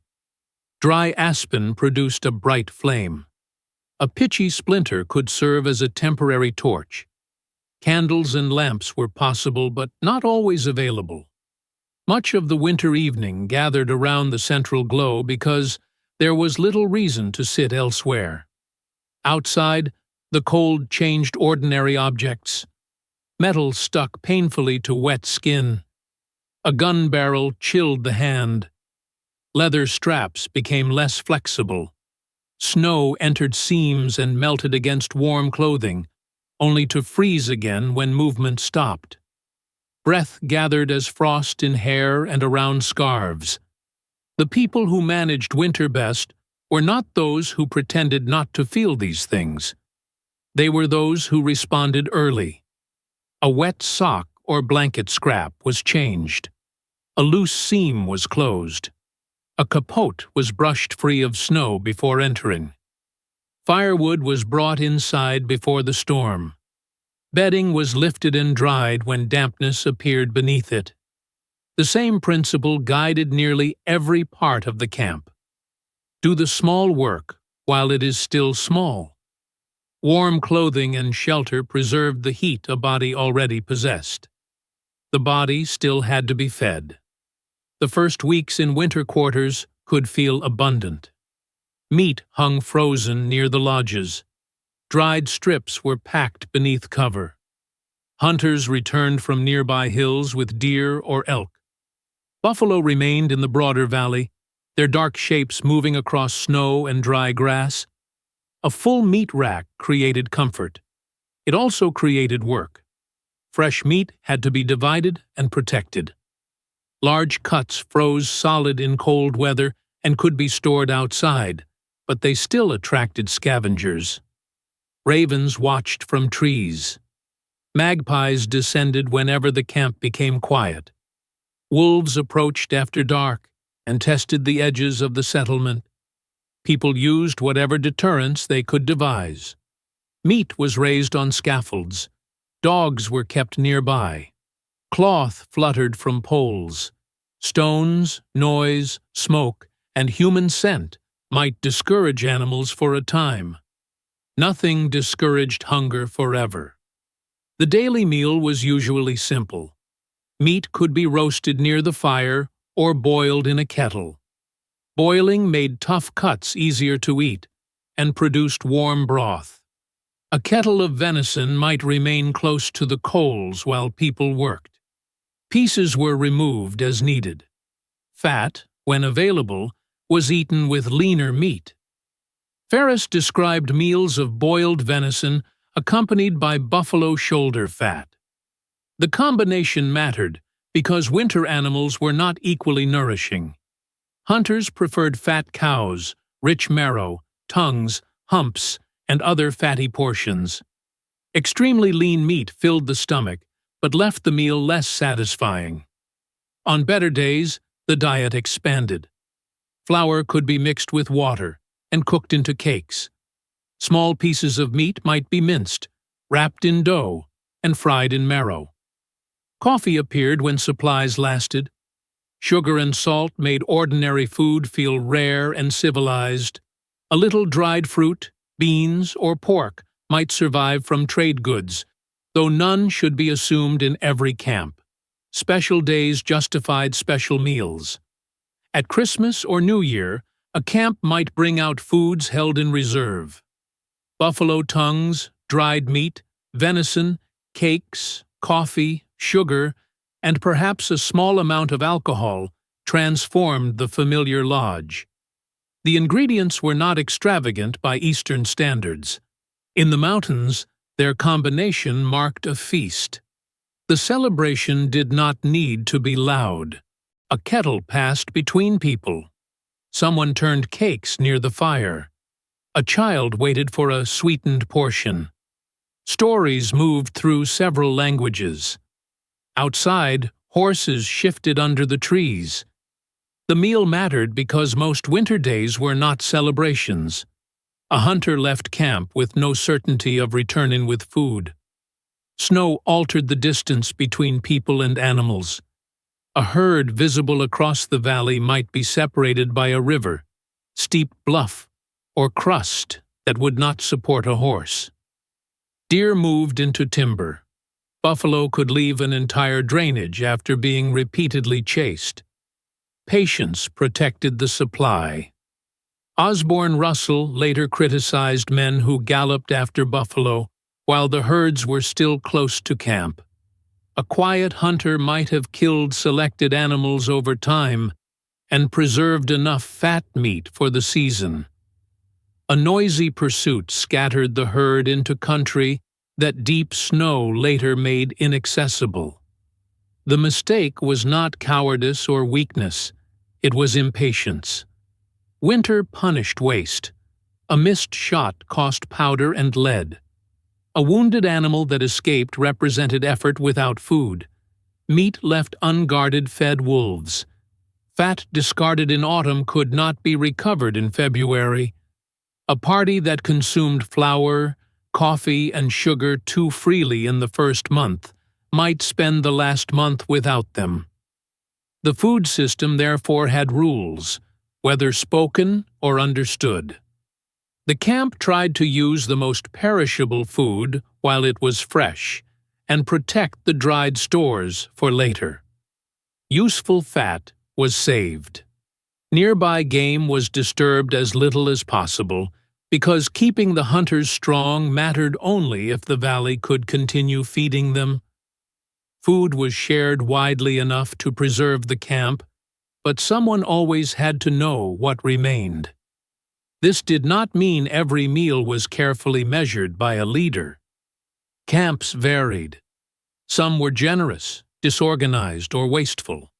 Dry aspen produced a bright flame. A pitchy splinter could serve as a temporary torch. Candles and lamps were possible but not always available. Much of the winter evening gathered around the central glow because there was little reason to sit elsewhere. Outside, the cold changed ordinary objects. Metal stuck painfully to wet skin. A gun barrel chilled the hand. Leather straps became less flexible. Snow entered seams and melted against warm clothing, only to freeze again when movement stopped. Breath gathered as frost in hair and around scarves. The people who managed winter best were not those who pretended not to feel these things. They were those who responded early. A wet sock or blanket scrap was changed. A loose seam was closed. A capote was brushed free of snow before entering. Firewood was brought inside before the storm. Bedding was lifted and dried when dampness appeared beneath it. The same principle guided nearly every part of the camp. Do the small work while it is still small. Warm clothing and shelter preserved the heat a body already possessed. The body still had to be fed. The first weeks in winter quarters could feel abundant. Meat hung frozen near the lodges. Dried strips were packed beneath cover. Hunters returned from nearby hills with deer or elk. Buffalo remained in the broader valley, their dark shapes moving across snow and dry grass. A full meat rack created comfort. It also created work. Fresh meat had to be divided and protected. Large cuts froze solid in cold weather and could be stored outside, but they still attracted scavengers. Ravens watched from trees. Magpies descended whenever the camp became quiet. Wolves approached after dark and tested the edges of the settlement. People used whatever deterrence they could devise. Meat was raised on scaffolds. Dogs were kept nearby. Cloth fluttered from poles. Stones, noise, smoke, and human scent might discourage animals for a time. Nothing discouraged hunger forever. The daily meal was usually simple. Meat could be roasted near the fire or boiled in a kettle. Boiling made tough cuts easier to eat and produced warm broth. A kettle of venison might remain close to the coals while people worked. Pieces were removed as needed. Fat, when available, was eaten with leaner meat. Ferris described meals of boiled venison accompanied by buffalo shoulder fat. The combination mattered because winter animals were not equally nourishing. Hunters preferred fat cows, rich marrow, tongues, humps, and other fatty portions. Extremely lean meat filled the stomach, but left the meal less satisfying. On better days, the diet expanded. Flour could be mixed with water and cooked into cakes. Small pieces of meat might be minced, wrapped in dough, and fried in marrow. Coffee appeared when supplies lasted. Sugar and salt made ordinary food feel rare and civilized. A little dried fruit, beans, or pork might survive from trade goods, though none should be assumed in every camp. Special days justified special meals. At Christmas or New Year, a camp might bring out foods held in reserve. Buffalo tongues, dried meat, venison, cakes, coffee, sugar, and perhaps a small amount of alcohol transformed the familiar lodge. The ingredients were not extravagant by Eastern standards. In the mountains, their combination marked a feast. The celebration did not need to be loud. A kettle passed between people. Someone turned cakes near the fire. A child waited for a sweetened portion. Stories moved through several languages. Outside, horses shifted under the trees. The meal mattered because most winter days were not celebrations. A hunter left camp with no certainty of returning with food. Snow altered the distance between people and animals. A herd visible across the valley might be separated by a river, steep bluff, or crust that would not support a horse. Deer moved into timber. Buffalo could leave an entire drainage after being repeatedly chased. Patience protected the supply. Osborne Russell later criticized men who galloped after buffalo while the herds were still close to camp. A quiet hunter might have killed selected animals over time and preserved enough fat meat for the season. A noisy pursuit scattered the herd into country that deep snow later made inaccessible. The mistake was not cowardice or weakness, it was impatience. Winter punished waste. A missed shot cost powder and lead. A wounded animal that escaped represented effort without food. Meat left unguarded fed wolves. Fat discarded in autumn could not be recovered in February. A party that consumed flour, coffee, and sugar too freely in the first month might spend the last month without them. The food system therefore had rules, whether spoken or understood. The camp tried to use the most perishable food while it was fresh, and protect the dried stores for later. Useful fat was saved. Nearby game was disturbed as little as possible, because keeping the hunters strong mattered only if the valley could continue feeding them. Food was shared widely enough to preserve the camp, but someone always had to know what remained. This did not mean every meal was carefully measured by a leader. Camps varied. Some were generous, disorganized, or wasteful.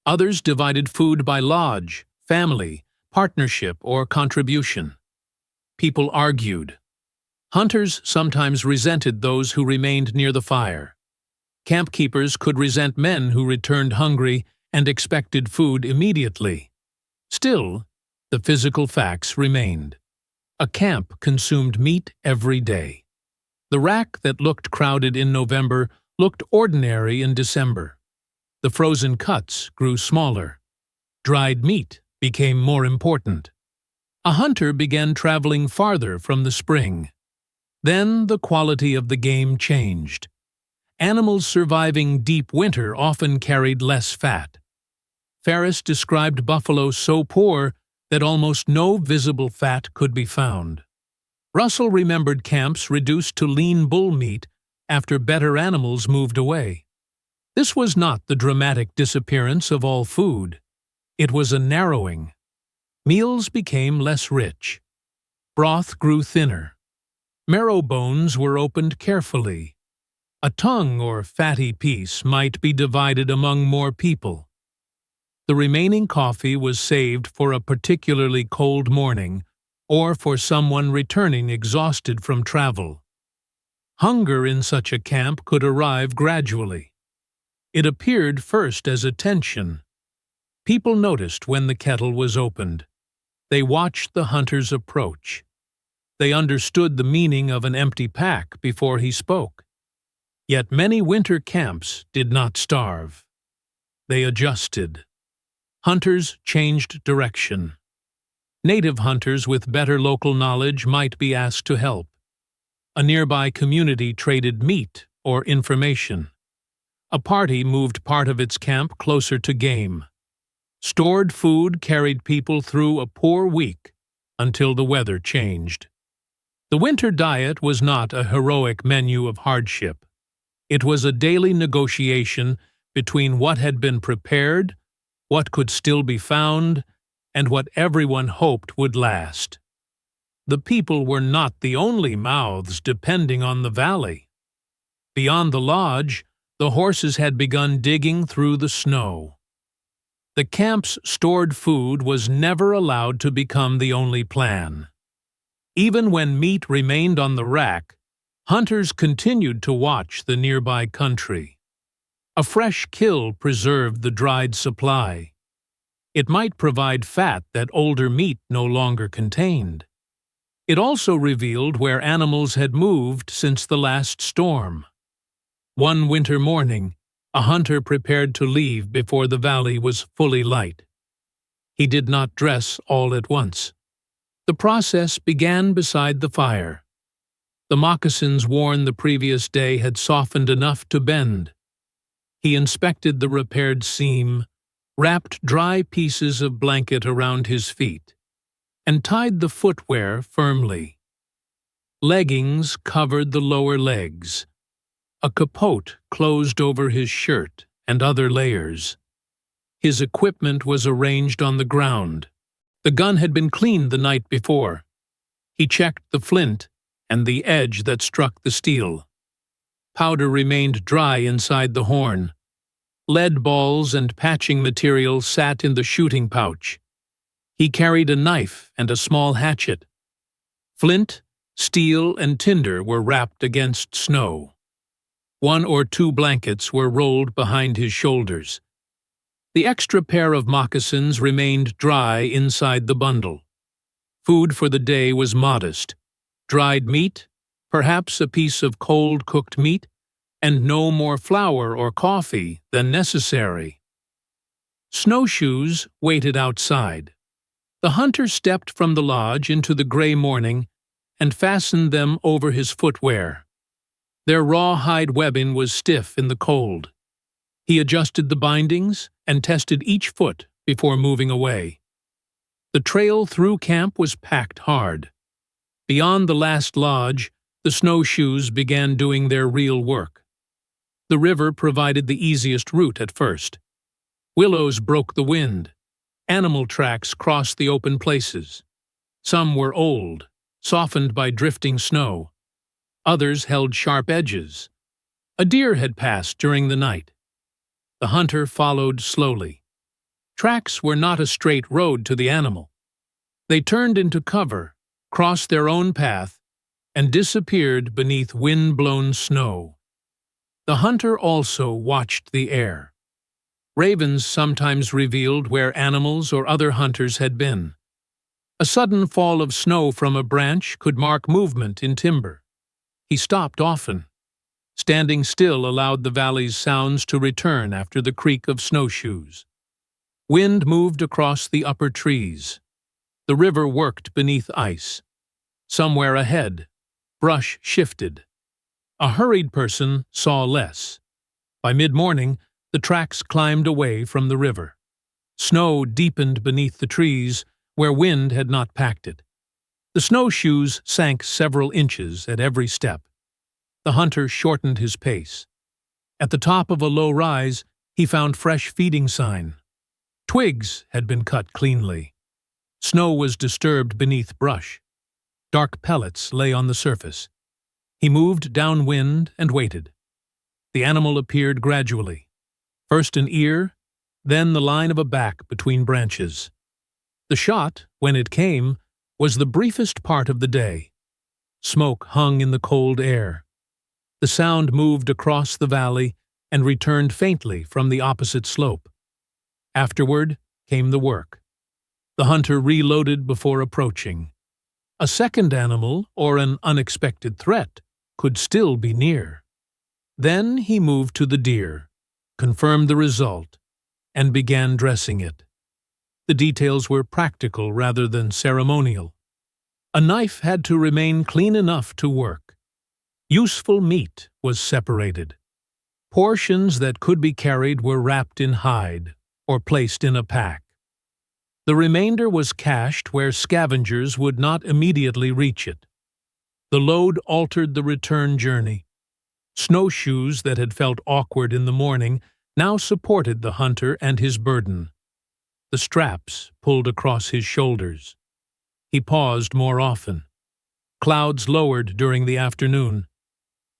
Others divided food by lodge, family, partnership, or contribution. People argued. Hunters sometimes resented those who remained near the fire. Camp keepers could resent men who returned hungry and expected food immediately. Still, the physical facts remained. A camp consumed meat every day. The rack that looked crowded in November looked ordinary in December. The frozen cuts grew smaller. Dried meat became more important. A hunter began traveling farther from the spring. Then the quality of the game changed. Animals surviving deep winter often carried less fat. Ferris described buffalo so poor that almost no visible fat could be found. Russell remembered camps reduced to lean bull meat after better animals moved away. This was not the dramatic disappearance of all food. It was a narrowing. Meals became less rich. Broth grew thinner. Marrow bones were opened carefully. A tongue or fatty piece might be divided among more people. The remaining coffee was saved for a particularly cold morning or for someone returning exhausted from travel. Hunger in such a camp could arrive gradually. It appeared first as a tension. People noticed when the kettle was opened. They watched the hunter's approach. They understood the meaning of an empty pack before he spoke. Yet many winter camps did not starve. They adjusted. Hunters changed direction. Native hunters with better local knowledge might be asked to help. A nearby community traded meat or information. A party moved part of its camp closer to game. Stored food carried people through a poor week until the weather changed. The winter diet was not a heroic menu of hardship. It was a daily negotiation between what had been prepared, what could still be found, and what everyone hoped would last. The people were not the only mouths depending on the valley. Beyond the lodge, the horses had begun digging through the snow. The camp's stored food was never allowed to become the only plan. Even when meat remained on the rack, hunters continued to watch the nearby country. A fresh kill preserved the dried supply. It might provide fat that older meat no longer contained. It also revealed where animals had moved since the last storm. One winter morning, a hunter prepared to leave before the valley was fully light. He did not dress all at once. The process began beside the fire. The moccasins worn the previous day had softened enough to bend. He inspected the repaired seam, wrapped dry pieces of blanket around his feet, and tied the footwear firmly. Leggings covered the lower legs. A capote closed over his shirt and other layers. His equipment was arranged on the ground. The gun had been cleaned the night before. He checked the flint and the edge that struck the steel. Powder remained dry inside the horn. Lead balls and patching material sat in the shooting pouch. He carried a knife and a small hatchet. Flint, steel, and tinder were wrapped against snow. 1 or 2 blankets were rolled behind his shoulders. The extra pair of moccasins remained dry inside the bundle. Food for the day was modest. Dried meat, perhaps a piece of cold-cooked meat, and no more flour or coffee than necessary. Snowshoes waited outside. The hunter stepped from the lodge into the gray morning and fastened them over his footwear. Their rawhide webbing was stiff in the cold. He adjusted the bindings and tested each foot before moving away. The trail through camp was packed hard. Beyond the last lodge, the snowshoes began doing their real work. The river provided the easiest route at first. Willows broke the wind. Animal tracks crossed the open places. Some were old, softened by drifting snow. Others held sharp edges. A deer had passed during the night. The hunter followed slowly. Tracks were not a straight road to the animal. They turned into cover, crossed their own path, and disappeared beneath wind-blown snow. The hunter also watched the air. Ravens sometimes revealed where animals or other hunters had been. A sudden fall of snow from a branch could mark movement in timber. He stopped often. Standing still allowed the valley's sounds to return after the creak of snowshoes. Wind moved across the upper trees. The river worked beneath ice. Somewhere ahead, brush shifted. A hurried person saw less. By mid-morning, the tracks climbed away from the river. Snow deepened beneath the trees where wind had not packed it. The snowshoes sank several inches at every step. The hunter shortened his pace. At the top of a low rise, he found fresh feeding sign. Twigs had been cut cleanly. Snow was disturbed beneath brush. Dark pellets lay on the surface. He moved downwind and waited. The animal appeared gradually. First an ear, then the line of a back between branches. The shot, when it came, was the briefest part of the day. Smoke hung in the cold air. The sound moved across the valley and returned faintly from the opposite slope. Afterward came the work. The hunter reloaded before approaching. A second animal, or an unexpected threat, could still be near. Then he moved to the deer, confirmed the result, and began dressing it. The details were practical rather than ceremonial. A knife had to remain clean enough to work. Useful meat was separated. Portions that could be carried were wrapped in hide or placed in a pack. The remainder was cached where scavengers would not immediately reach it. The load altered the return journey. Snowshoes that had felt awkward in the morning now supported the hunter and his burden. The straps pulled across his shoulders. He paused more often. Clouds lowered during the afternoon.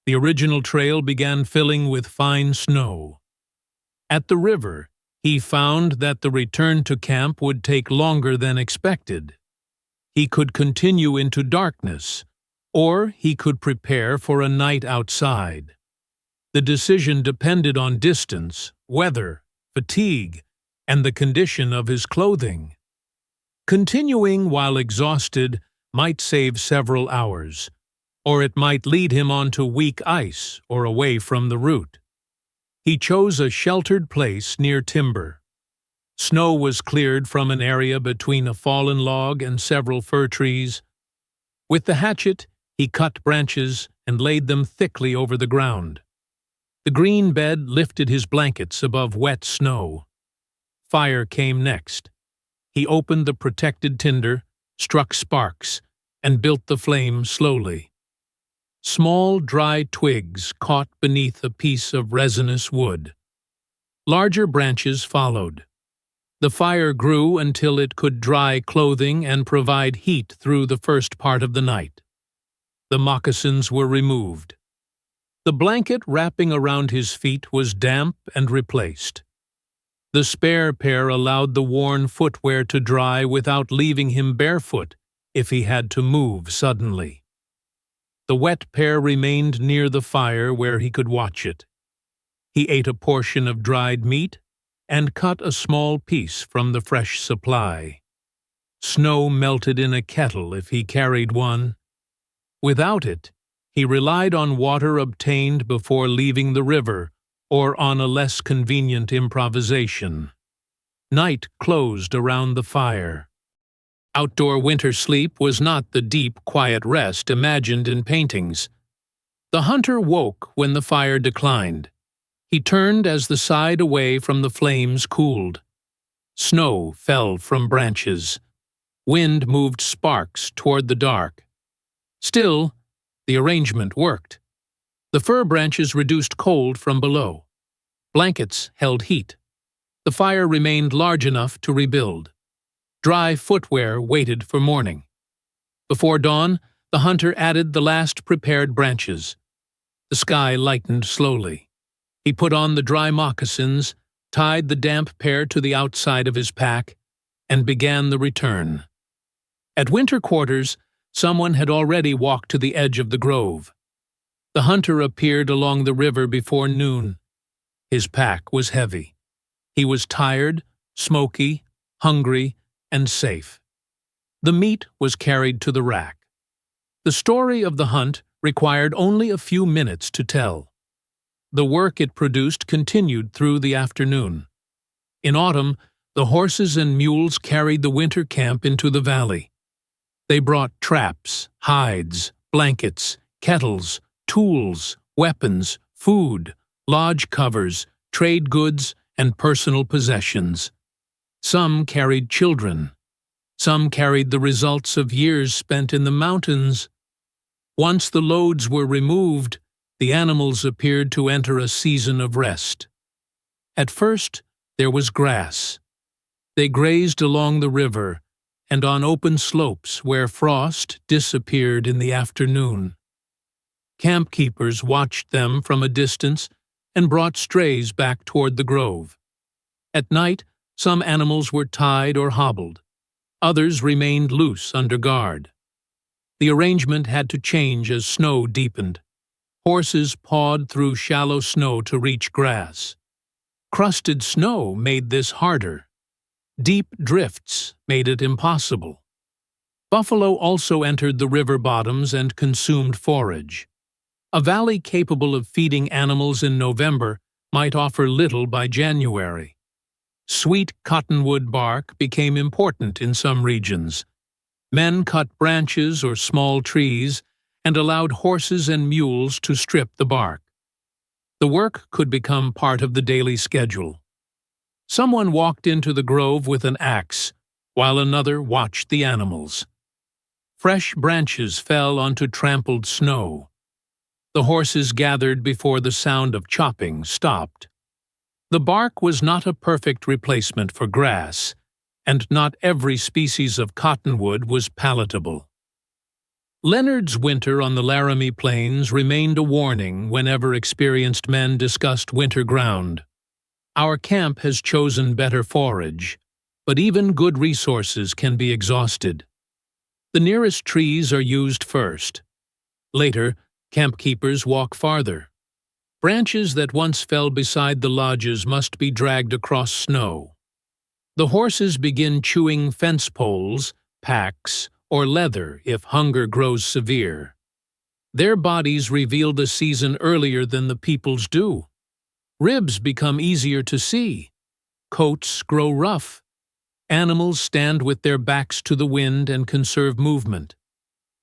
The original trail began filling with fine snow. At the river, he found that the return to camp would take longer than expected. He could continue into darkness, or he could prepare for a night outside. The decision depended on distance, weather, fatigue, and the condition of his clothing. Continuing while exhausted might save several hours, or it might lead him onto weak ice or away from the route. He chose a sheltered place near timber. Snow was cleared from an area between a fallen log and several fir trees. With the hatchet, he cut branches and laid them thickly over the ground. The green bed lifted his blankets above wet snow. Fire came next. He opened the protected tinder, struck sparks, and built the flame slowly. Small, dry twigs caught beneath a piece of resinous wood. Larger branches followed. The fire grew until it could dry clothing and provide heat through the first part of the night. The moccasins were removed. The blanket wrapping around his feet was damp and replaced. The spare pair allowed the worn footwear to dry without leaving him barefoot if he had to move suddenly. The wet pair remained near the fire where he could watch it. He ate a portion of dried meat and cut a small piece from the fresh supply. Snow melted in a kettle if he carried one. Without it, he relied on water obtained before leaving the river or on a less convenient improvisation. Night closed around the fire. Outdoor winter sleep was not the deep, quiet rest imagined in paintings. The hunter woke when the fire declined. He turned as the side away from the flames cooled. Snow fell from branches. Wind moved sparks toward the dark. Still, the arrangement worked. The fir branches reduced cold from below. Blankets held heat. The fire remained large enough to rebuild. Dry footwear waited for morning. Before dawn, the hunter added the last prepared branches. The sky lightened slowly. He put on the dry moccasins, tied the damp pair to the outside of his pack, and began the return. At winter quarters, someone had already walked to the edge of the grove. The hunter appeared along the river before noon. His pack was heavy. He was tired, smoky, hungry, and safe. The meat was carried to the rack. The story of the hunt required only a few minutes to tell. The work it produced continued through the afternoon. In autumn, the horses and mules carried the winter camp into the valley. They brought traps, hides, blankets, kettles, tools, weapons, food, lodge covers, trade goods, and personal possessions. Some carried children. Some carried the results of years spent in the mountains. Once the loads were removed, the animals appeared to enter a season of rest. At first, there was grass. They grazed along the river and on open slopes where frost disappeared in the afternoon. Camp keepers watched them from a distance and brought strays back toward the grove. At night, some animals were tied or hobbled. Others remained loose under guard. The arrangement had to change as snow deepened. Horses pawed through shallow snow to reach grass. Crusted snow made this harder. Deep drifts made it impossible. Buffalo also entered the river bottoms and consumed forage. A valley capable of feeding animals in November might offer little by January. Sweet cottonwood bark became important in some regions. Men cut branches or small trees and allowed horses and mules to strip the bark. The work could become part of the daily schedule. Someone walked into the grove with an axe, while another watched the animals. Fresh branches fell onto trampled snow. The horses gathered before the sound of chopping stopped. The bark was not a perfect replacement for grass, and not every species of cottonwood was palatable. Leonard's winter on the Laramie Plains remained a warning whenever experienced men discussed winter ground. Our camp has chosen better forage, but even good resources can be exhausted. The nearest trees are used first. Later, camp keepers walk farther. Branches that once fell beside the lodges must be dragged across snow. The horses begin chewing fence poles, packs, or leather if hunger grows severe. Their bodies reveal the season earlier than the people's do. Ribs become easier to see. Coats grow rough. Animals stand with their backs to the wind and conserve movement.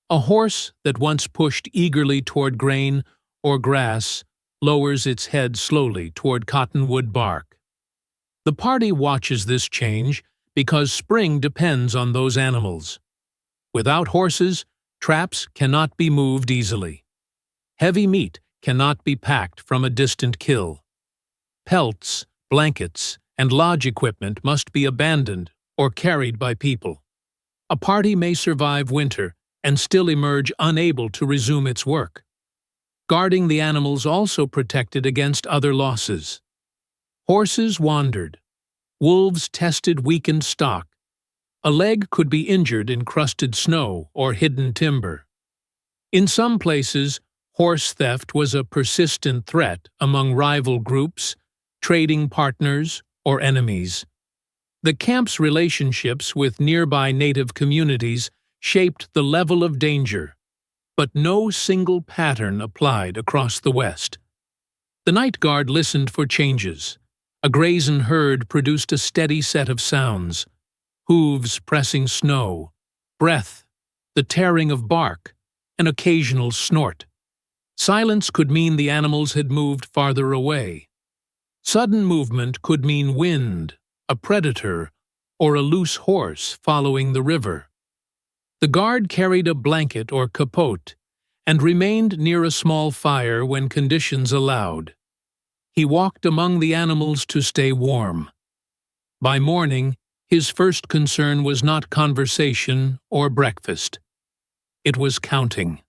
A horse that once pushed eagerly toward grain or grass lowers its head slowly toward cottonwood bark. The party watches this change because spring depends on those animals. Without horses, traps cannot be moved easily. Heavy meat cannot be packed from a distant kill. Pelts, blankets, and lodge equipment must be abandoned or carried by people. A party may survive winter and still emerge unable to resume its work. Guarding the animals also protected against other losses. Horses wandered. Wolves tested weakened stock. A leg could be injured in crusted snow or hidden timber. In some places, horse theft was a persistent threat among rival groups, trading partners, or enemies. The camp's relationships with nearby native communities shaped the level of danger, but no single pattern applied across the West. The night guard listened for changes. A grazing herd produced a steady set of sounds. Hooves pressing snow, breath, the tearing of bark, an occasional snort. Silence could mean the animals had moved farther away. Sudden movement could mean wind, a predator, or a loose horse following the river. The guard carried a blanket or capote and remained near a small fire when conditions allowed. He walked among the animals to stay warm. By morning, his first concern was not conversation or breakfast. It was counting.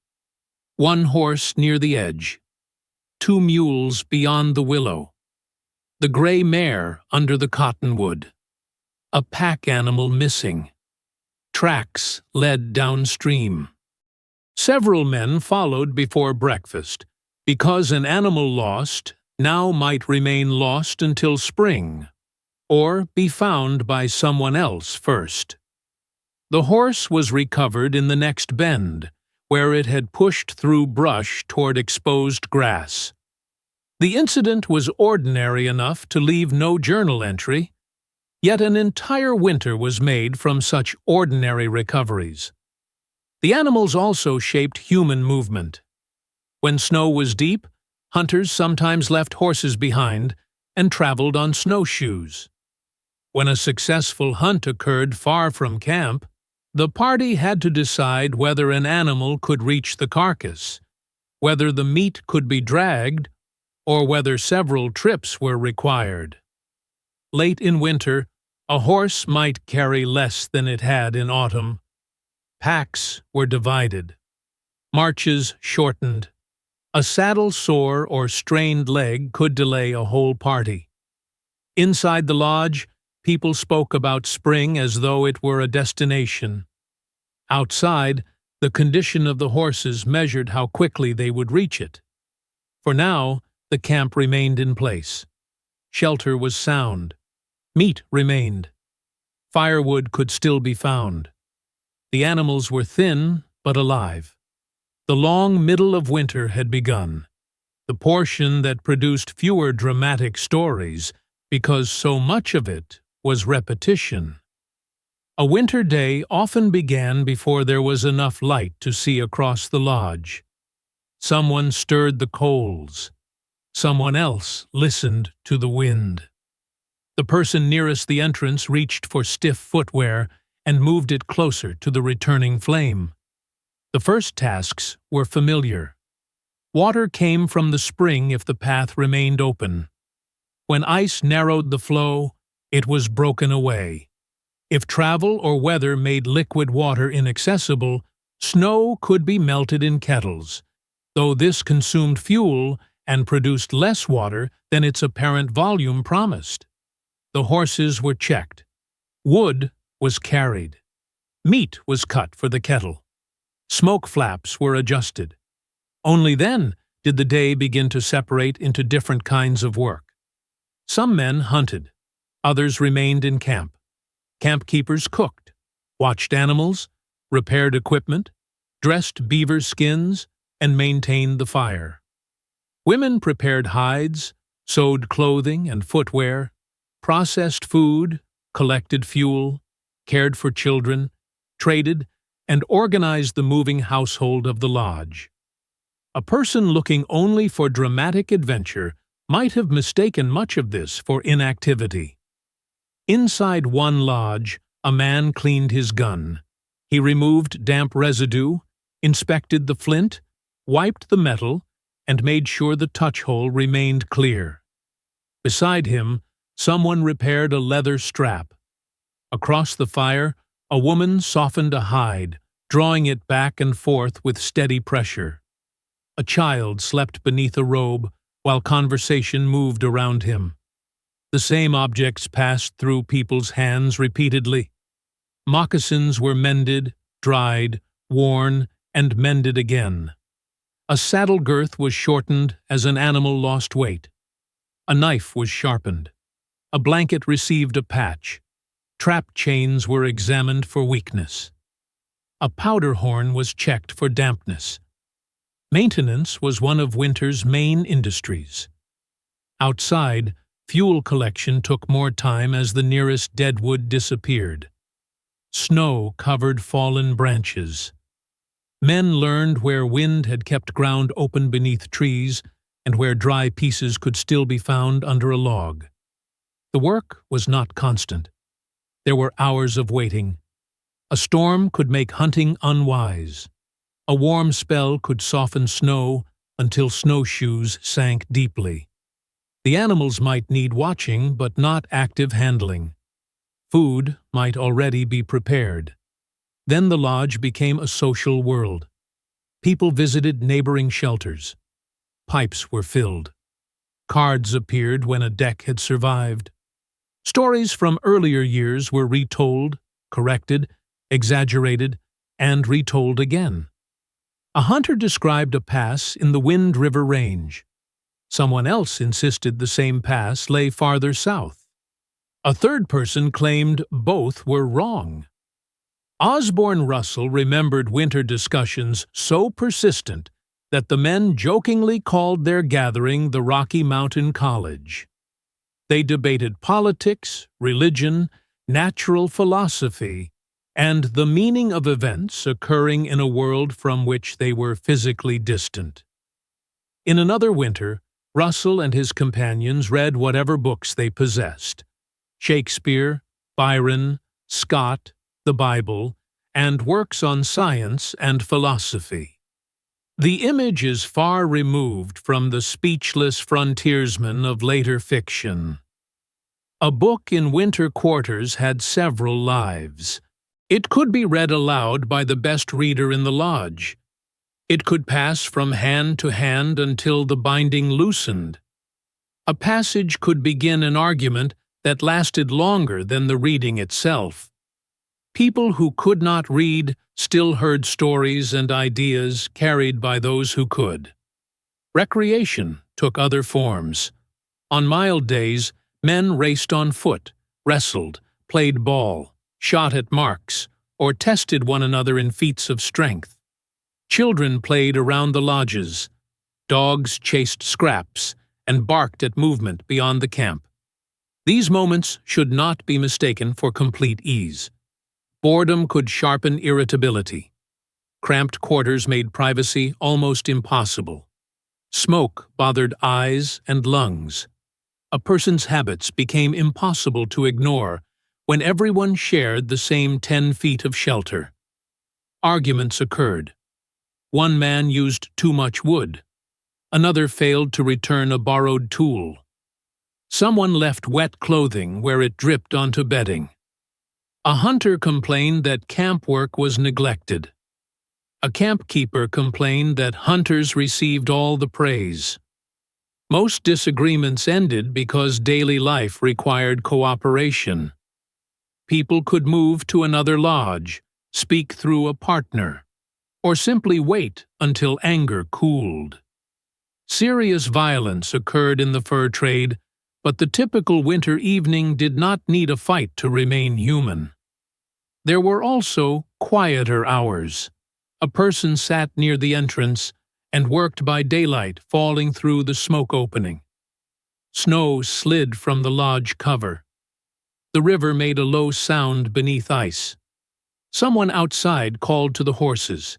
1 horse near the edge. 2 mules beyond the willow. The gray mare under the cottonwood. A pack animal missing. Tracks led downstream. Several men followed before breakfast, because an animal lost now might remain lost until spring, or be found by someone else first. The horse was recovered in the next bend, where it had pushed through brush toward exposed grass. The incident was ordinary enough to leave no journal entry, yet an entire winter was made from such ordinary recoveries. The animals also shaped human movement. When snow was deep, hunters sometimes left horses behind and traveled on snowshoes. When a successful hunt occurred far from camp, the party had to decide whether an animal could reach the carcass, whether the meat could be dragged, or whether several trips were required. Late in winter, a horse might carry less than it had in autumn. Packs were divided. Marches shortened. A saddle sore or strained leg could delay a whole party. Inside the lodge, people spoke about spring as though it were a destination. Outside, the condition of the horses measured how quickly they would reach it. For now, the camp remained in place. Shelter was sound. Meat remained. Firewood could still be found. The animals were thin, but alive. The long middle of winter had begun, the portion that produced fewer dramatic stories, because so much of it was repetition. A winter day often began before there was enough light to see across the lodge. Someone stirred the coals. Someone else listened to the wind. The person nearest the entrance reached for stiff footwear and moved it closer to the returning flame. The first tasks were familiar. Water came from the spring if the path remained open. When ice narrowed the flow, it was broken away. If travel or weather made liquid water inaccessible, snow could be melted in kettles, though this consumed fuel and produced less water than its apparent volume promised. The horses were checked. Wood was carried. Meat was cut for the kettle. Smoke flaps were adjusted. Only then did the day begin to separate into different kinds of work. Some men hunted. Others remained in camp. Camp keepers cooked, watched animals, repaired equipment, dressed beaver skins, and maintained the fire. Women prepared hides, sewed clothing and footwear, processed food, collected fuel, cared for children, traded, and organized the moving household of the lodge. A person looking only for dramatic adventure might have mistaken much of this for inactivity. Inside one lodge, a man cleaned his gun. He removed damp residue, inspected the flint, wiped the metal, and made sure the touch hole remained clear. Beside him, someone repaired a leather strap. Across the fire, a woman softened a hide, drawing it back and forth with steady pressure. A child slept beneath a robe while conversation moved around him. The same objects passed through people's hands repeatedly. Moccasins were mended, dried, worn, and mended again. A saddle girth was shortened as an animal lost weight. A knife was sharpened. A blanket received a patch. Trap chains were examined for weakness. A powder horn was checked for dampness. Maintenance was one of winter's main industries. Outside, fuel collection took more time as the nearest deadwood disappeared. Snow covered fallen branches. Men learned where wind had kept ground open beneath trees and where dry pieces could still be found under a log. The work was not constant. There were hours of waiting. A storm could make hunting unwise. A warm spell could soften snow until snowshoes sank deeply. The animals might need watching but not active handling. Food might already be prepared. Then the lodge became a social world. People visited neighboring shelters. Pipes were filled. Cards appeared when a deck had survived. Stories from earlier years were retold, corrected, exaggerated, and retold again. A hunter described a pass in the Wind River Range. Someone else insisted the same pass lay farther south. A third person claimed both were wrong. Osborne Russell remembered winter discussions so persistent that the men jokingly called their gathering the Rocky Mountain College. They debated politics, religion, natural philosophy, and the meaning of events occurring in a world from which they were physically distant. In another winter, Russell and his companions read whatever books they possessed: Shakespeare, Byron, Scott, the Bible, and works on science and philosophy. The image is far removed from the speechless frontiersman of later fiction. A book in winter quarters had several lives. It could be read aloud by the best reader in the lodge. It could pass from hand to hand until the binding loosened. A passage could begin an argument that lasted longer than the reading itself. People who could not read still heard stories and ideas carried by those who could. Recreation took other forms. On mild days, men raced on foot, wrestled, played ball, shot at marks, or tested one another in feats of strength. Children played around the lodges. Dogs chased scraps and barked at movement beyond the camp. These moments should not be mistaken for complete ease. Boredom could sharpen irritability. Cramped quarters made privacy almost impossible. Smoke bothered eyes and lungs. A person's habits became impossible to ignore when everyone shared the same 10 feet of shelter. Arguments occurred. One man used too much wood. Another failed to return a borrowed tool. Someone left wet clothing where it dripped onto bedding. A hunter complained that camp work was neglected. A camp keeper complained that hunters received all the praise. Most disagreements ended because daily life required cooperation. People could move to another lodge, speak through a partner, or simply wait until anger cooled. Serious violence occurred in the fur trade, but the typical winter evening did not need a fight to remain human. There were also quieter hours. A person sat near the entrance and worked by daylight falling through the smoke opening. Snow slid from the lodge cover. The river made a low sound beneath ice. Someone outside called to the horses.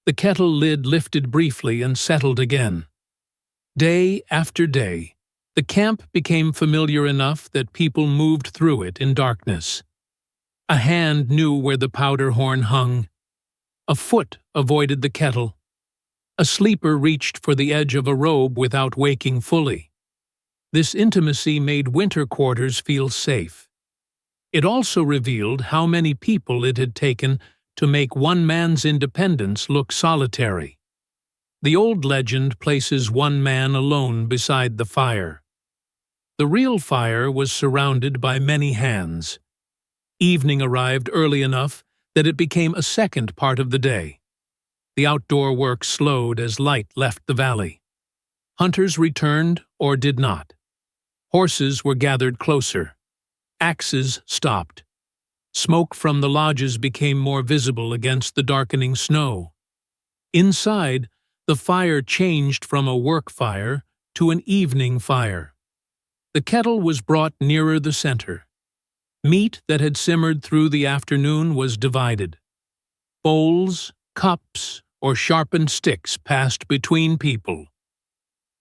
The kettle lid lifted briefly and settled again. Day after day, the camp became familiar enough that people moved through it in darkness. A hand knew where the powder horn hung. A foot avoided the kettle. A sleeper reached for the edge of a robe without waking fully. This intimacy made winter quarters feel safe. It also revealed how many people it had taken to make one man's independence look solitary. The old legend places one man alone beside the fire. The real fire was surrounded by many hands. Evening arrived early enough that it became a second part of the day. The outdoor work slowed as light left the valley. Hunters returned or did not. Horses were gathered closer. Axes stopped. Smoke from the lodges became more visible against the darkening snow. Inside, the fire changed from a work fire to an evening fire. The kettle was brought nearer the center. Meat that had simmered through the afternoon was divided. Bowls, cups, or sharpened sticks passed between people.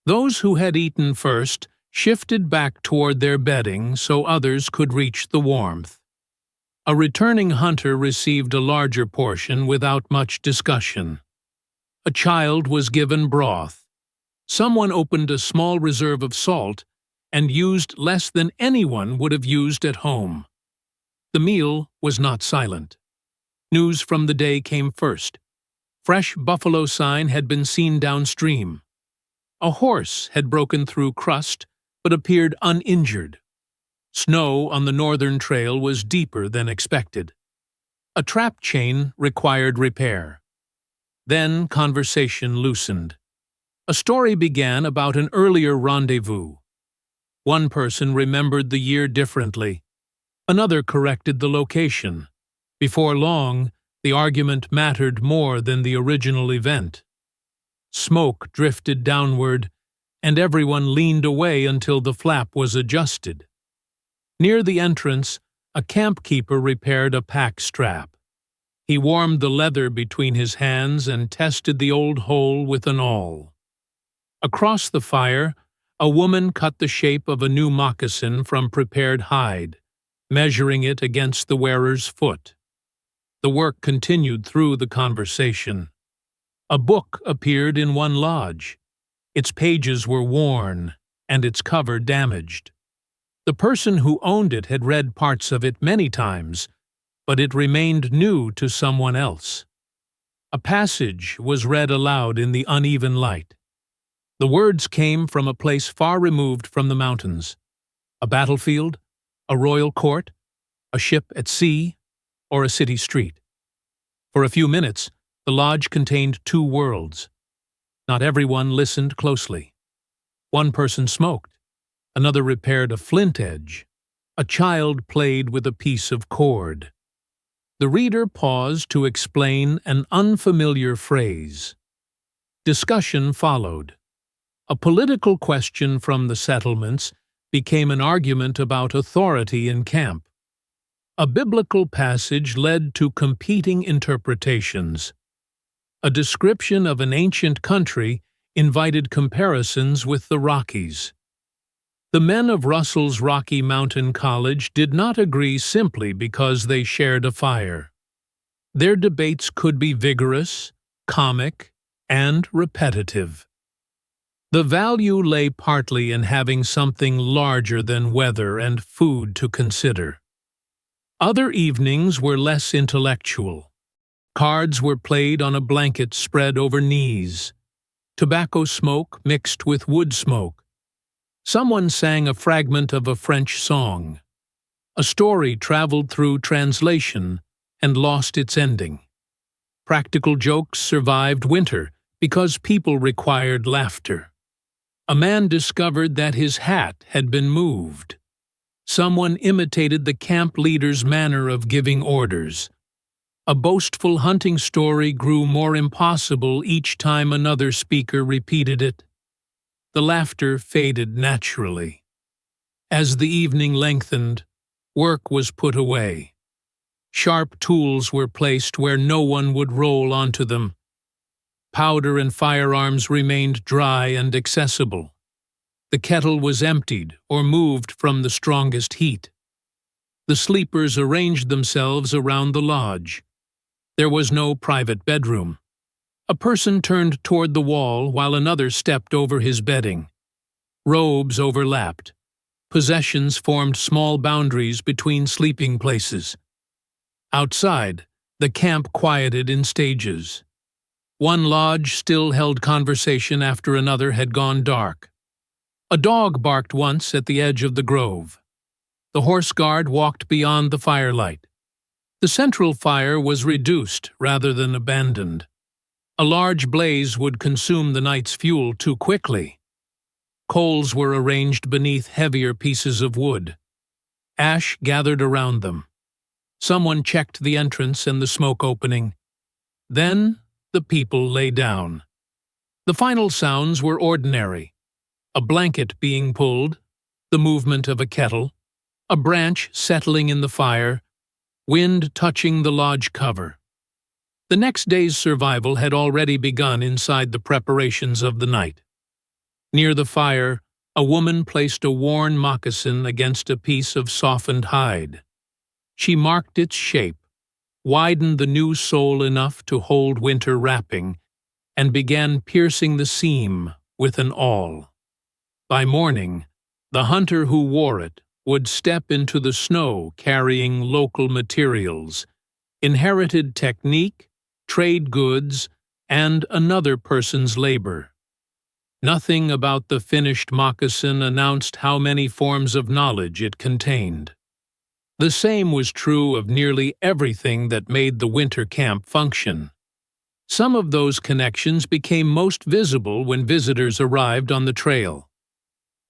Those who had eaten first shifted back toward their bedding so others could reach the warmth. A returning hunter received a larger portion without much discussion. A child was given broth. Someone opened a small reserve of salt and used less than anyone would have used at home. The meal was not silent. News from the day came first. Fresh buffalo sign had been seen downstream. A horse had broken through crust but appeared uninjured. Snow on the northern trail was deeper than expected. A trap chain required repair. Then conversation loosened. A story began about an earlier rendezvous. One person remembered the year differently. Another corrected the location. Before long, the argument mattered more than the original event. Smoke drifted downward, and everyone leaned away until the flap was adjusted. Near the entrance, a camp keeper repaired a pack strap. He warmed the leather between his hands and tested the old hole with an awl. Across the fire, a woman cut the shape of a new moccasin from prepared hide, measuring it against the wearer's foot. The work continued through the conversation. A book appeared in one lodge. Its pages were worn, and its cover damaged. The person who owned it had read parts of it many times, but it remained new to someone else. A passage was read aloud in the uneven light. The words came from a place far removed from the mountains. A battlefield? A royal court, a ship at sea, or a city street. For a few minutes, the lodge contained two worlds. Not everyone listened closely. One person smoked, another repaired a flint edge, a child played with a piece of cord. The reader paused to explain an unfamiliar phrase. Discussion followed. A political question from the settlements became an argument about authority in camp. A biblical passage led to competing interpretations. A description of an ancient country invited comparisons with the Rockies. The men of Russell's Rocky Mountain College did not agree simply because they shared a fire. Their debates could be vigorous, comic, and repetitive. The value lay partly in having something larger than weather and food to consider. Other evenings were less intellectual. Cards were played on a blanket spread over knees. Tobacco smoke mixed with wood smoke. Someone sang a fragment of a French song. A story traveled through translation and lost its ending. Practical jokes survived winter because people required laughter. A man discovered that his hat had been moved. Someone imitated the camp leader's manner of giving orders. A boastful hunting story grew more impossible each time another speaker repeated it. The laughter faded naturally. As the evening lengthened, work was put away. Sharp tools were placed where no one would roll onto them. Powder and firearms remained dry and accessible. The kettle was emptied or moved from the strongest heat. The sleepers arranged themselves around the lodge. There was no private bedroom. A person turned toward the wall while another stepped over his bedding. Robes overlapped. Possessions formed small boundaries between sleeping places. Outside, the camp quieted in stages. One lodge still held conversation after another had gone dark. A dog barked once at the edge of the grove. The horse guard walked beyond the firelight. The central fire was reduced rather than abandoned. A large blaze would consume the night's fuel too quickly. Coals were arranged beneath heavier pieces of wood. Ash gathered around them. Someone checked the entrance and the smoke opening. Then the people lay down. The final sounds were ordinary. A blanket being pulled, the movement of a kettle, a branch settling in the fire, wind touching the lodge cover. The next day's survival had already begun inside the preparations of the night. Near the fire, a woman placed a worn moccasin against a piece of softened hide. She marked its shape, widened the new sole enough to hold winter wrapping, and began piercing the seam with an awl. By morning, the hunter who wore it would step into the snow carrying local materials, inherited technique, trade goods, and another person's labor. Nothing about the finished moccasin announced how many forms of knowledge it contained. The same was true of nearly everything that made the winter camp function. Some of those connections became most visible when visitors arrived on the trail.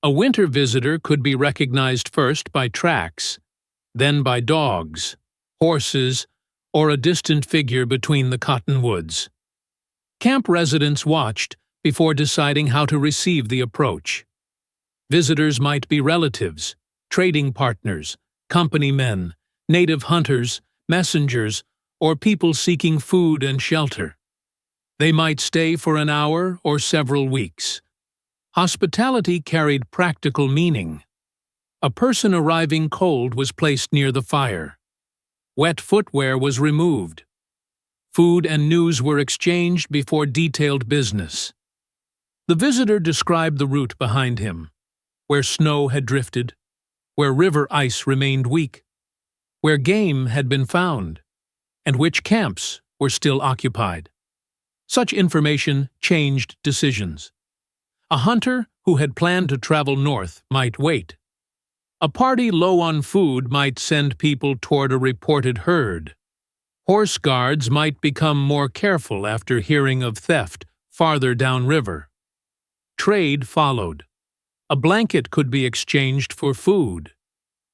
A winter visitor could be recognized first by tracks, then by dogs, horses, or a distant figure between the cottonwoods. Camp residents watched before deciding how to receive the approach. Visitors might be relatives, trading partners, company men, native hunters, messengers, or people seeking food and shelter. They might stay for an hour or several weeks. Hospitality carried practical meaning. A person arriving cold was placed near the fire. Wet footwear was removed. Food and news were exchanged before detailed business. The visitor described the route behind him, where snow had drifted, where river ice remained weak, where game had been found, and which camps were still occupied. Such information changed decisions. A hunter who had planned to travel north might wait. A party low on food might send people toward a reported herd. Horse guards might become more careful after hearing of theft farther downriver. Trade followed. A blanket could be exchanged for food.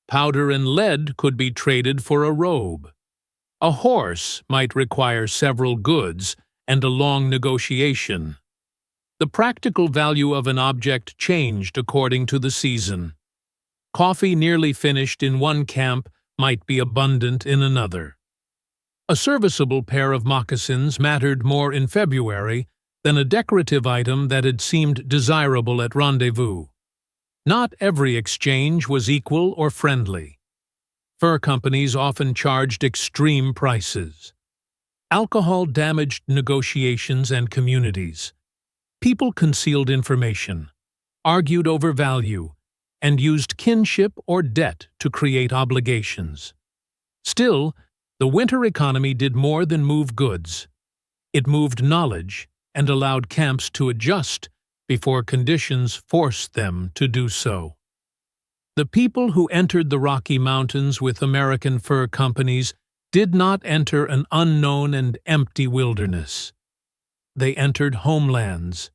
Powder and lead could be traded for a robe. A horse might require several goods and a long negotiation. The practical value of an object changed according to the season. Coffee nearly finished in one camp might be abundant in another. A serviceable pair of moccasins mattered more in February than a decorative item that had seemed desirable at rendezvous. Not every exchange was equal or friendly. Fur companies often charged extreme prices. Alcohol damaged negotiations and communities. People concealed information, argued over value, and used kinship or debt to create obligations. Still, the winter economy did more than move goods. It moved knowledge and allowed camps to adjust before conditions forced them to do so. The people who entered the Rocky Mountains with American fur companies did not enter an unknown and empty wilderness. They entered homelands.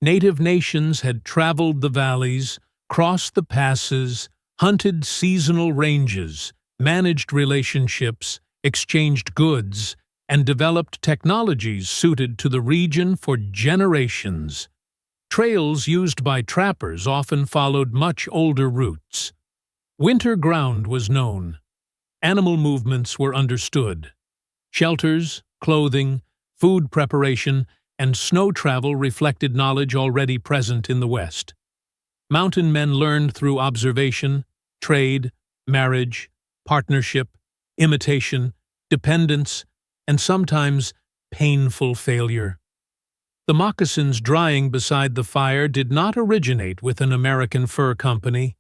Native nations had traveled the valleys, crossed the passes, hunted seasonal ranges, managed relationships, exchanged goods, and developed technologies suited to the region for generations. Trails used by trappers often followed much older routes. Winter ground was known. Animal movements were understood. Shelters, clothing, food preparation, and snow travel reflected knowledge already present in the West. Mountain men learned through observation, trade, marriage, partnership, imitation, dependence, and sometimes painful failure. The moccasins drying beside the fire did not originate with an American fur company.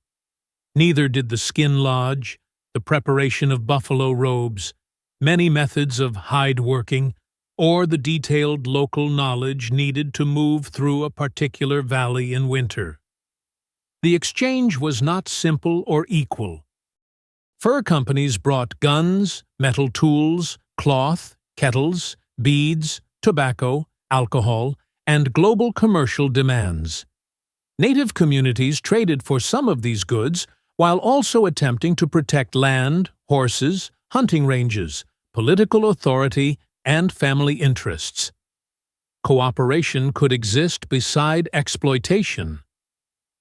Neither did the skin lodge, the preparation of buffalo robes, many methods of hide working, or the detailed local knowledge needed to move through a particular valley in winter. The exchange was not simple or equal. Fur companies brought guns, metal tools, cloth, kettles, beads, tobacco, alcohol, and global commercial demands. Native communities traded for some of these goods while also attempting to protect land, horses, hunting ranges, political authority, and family interests. Cooperation could exist beside exploitation.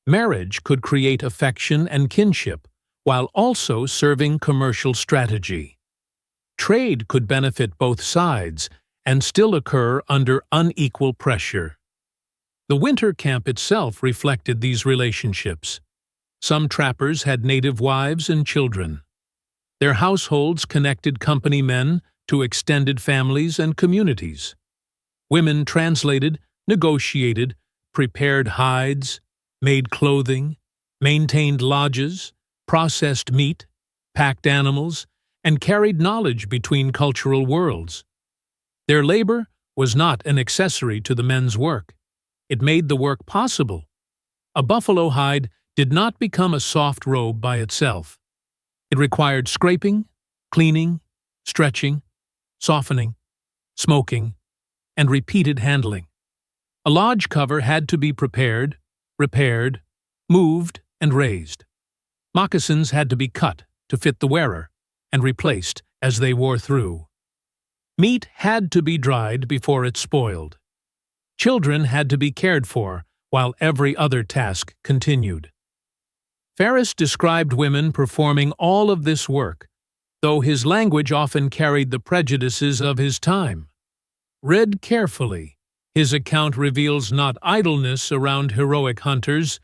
Marriage could create affection and kinship, while also serving commercial strategy. Trade could benefit both sides and still occur under unequal pressure. The winter camp itself reflected these relationships. Some trappers had native wives and children. Their households connected company men to extended families and communities. Women translated, negotiated, prepared hides, made clothing, maintained lodges, processed meat, packed animals, and carried knowledge between cultural worlds. Their labor was not an accessory to the men's work. It made the work possible. A buffalo hide did not become a soft robe by itself. It required scraping, cleaning, stretching, softening, smoking, and repeated handling. A lodge cover had to be prepared, repaired, moved, and raised. Moccasins had to be cut to fit the wearer and replaced as they wore through. Meat had to be dried before it spoiled. Children had to be cared for while every other task continued. Ferris described women performing all of this work, though his language often carried the prejudices of his time. Read carefully, his account reveals not idleness around heroic hunters,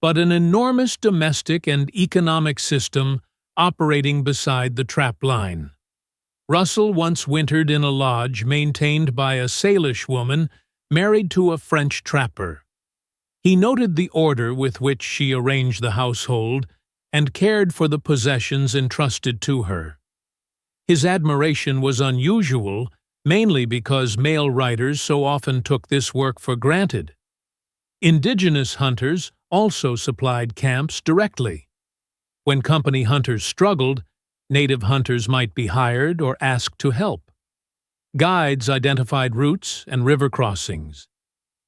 but an enormous domestic and economic system operating beside the trap line. Russell once wintered in a lodge maintained by a Salish woman married to a French trapper. He noted the order with which she arranged the household and cared for the possessions entrusted to her. His admiration was unusual, mainly because male writers so often took this work for granted. Indigenous hunters also supplied camps directly. When company hunters struggled, native hunters might be hired or asked to help. Guides identified routes and river crossings.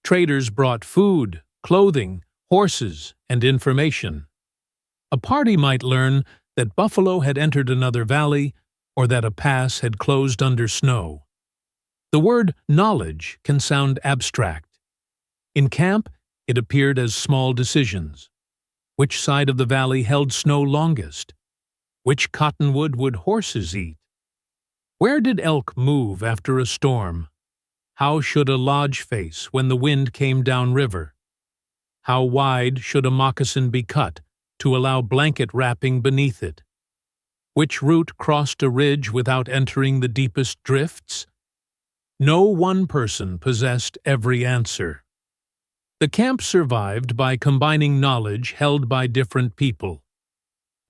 Traders brought food, clothing, horses, and information. A party might learn that buffalo had entered another valley or that a pass had closed under snow. The word knowledge can sound abstract. In camp, it appeared as small decisions. Which side of the valley held snow longest? Which cottonwood would horses eat? Where did elk move after a storm? How should a lodge face when the wind came downriver? How wide should a moccasin be cut to allow blanket wrapping beneath it? Which route crossed a ridge without entering the deepest drifts? No one person possessed every answer. The camp survived by combining knowledge held by different people.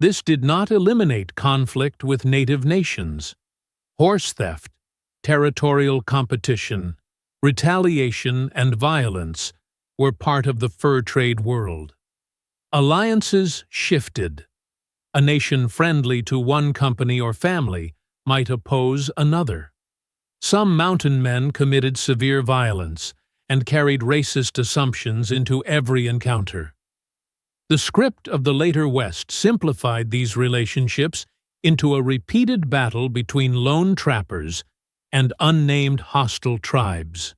This did not eliminate conflict with native nations. Horse theft, territorial competition, retaliation, and violence were part of the fur trade world. Alliances shifted. A nation friendly to one company or family might oppose another. Some mountain men committed severe violence and carried racist assumptions into every encounter. The script of the later West simplified these relationships into a repeated battle between lone trappers and unnamed hostile tribes.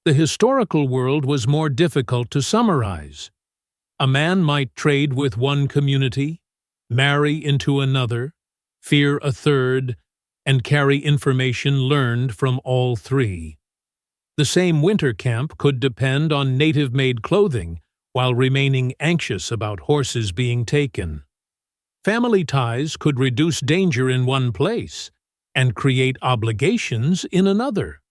The historical world was more difficult to summarize. A man might trade with one community, marry into another, fear a third, and carry information learned from all three. The same winter camp could depend on native-made clothing while remaining anxious about horses being taken. Family ties could reduce danger in one place and create obligations in another.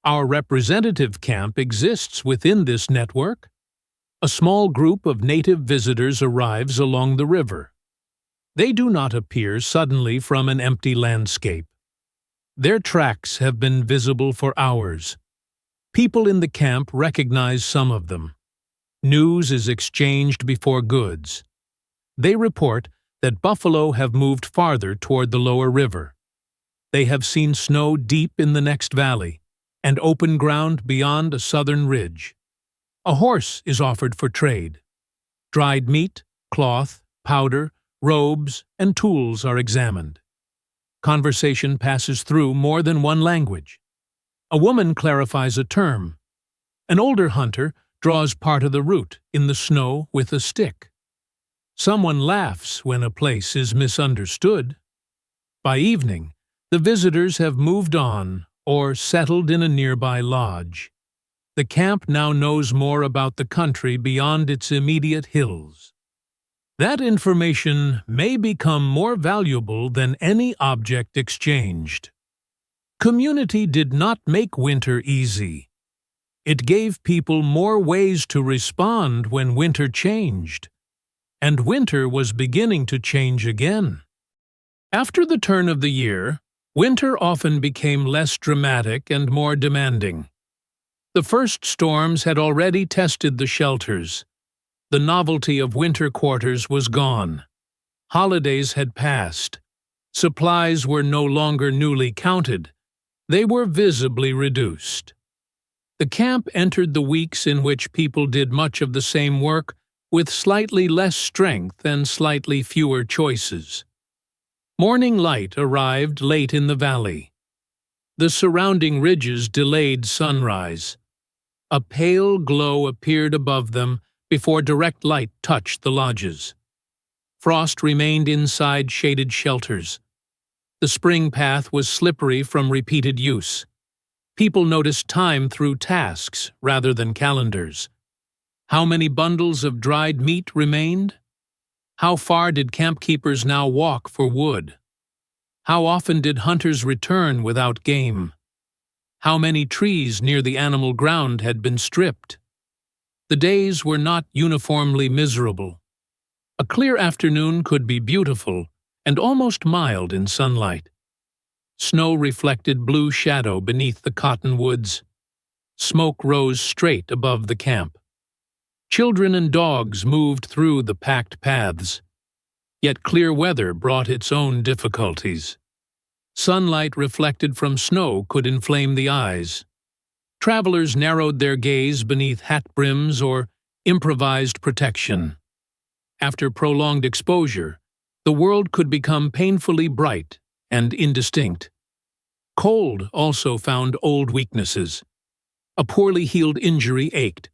Our representative camp exists within this network. A small group of native visitors arrives along the river. They do not appear suddenly from an empty landscape. Their tracks have been visible for hours. People in the camp recognize some of them. News is exchanged before goods. They report that buffalo have moved farther toward the lower river. They have seen snow deep in the next valley and open ground beyond a southern ridge. A horse is offered for trade. Dried meat, cloth, powder, robes, and tools are examined. Conversation passes through more than one language. A woman clarifies a term. An older hunter draws part of the route in the snow with a stick. Someone laughs when a place is misunderstood. By evening, the visitors have moved on or settled in a nearby lodge. The camp now knows more about the country beyond its immediate hills. That information may become more valuable than any object exchanged. Community did not make winter easy. It gave people more ways to respond when winter changed. And winter was beginning to change again. After the turn of the year, winter often became less dramatic and more demanding. The first storms had already tested the shelters. The novelty of winter quarters was gone. Holidays had passed. Supplies were no longer newly counted. They were visibly reduced. The camp entered the weeks in which people did much of the same work with slightly less strength and slightly fewer choices. Morning light arrived late in the valley. The surrounding ridges delayed sunrise. A pale glow appeared above them before direct light touched the lodges. Frost remained inside shaded shelters. The spring path was slippery from repeated use. People noticed time through tasks rather than calendars. How many bundles of dried meat remained? How far did campkeepers now walk for wood? How often did hunters return without game? How many trees near the animal ground had been stripped? The days were not uniformly miserable. A clear afternoon could be beautiful and almost mild in sunlight. Snow reflected blue shadow beneath the cottonwoods. Smoke rose straight above the camp. Children and dogs moved through the packed paths. Yet clear weather brought its own difficulties. Sunlight reflected from snow could inflame the eyes. Travelers narrowed their gaze beneath hat brims or improvised protection. After prolonged exposure, the world could become painfully bright and indistinct. Cold also found old weaknesses. A poorly healed injury ached.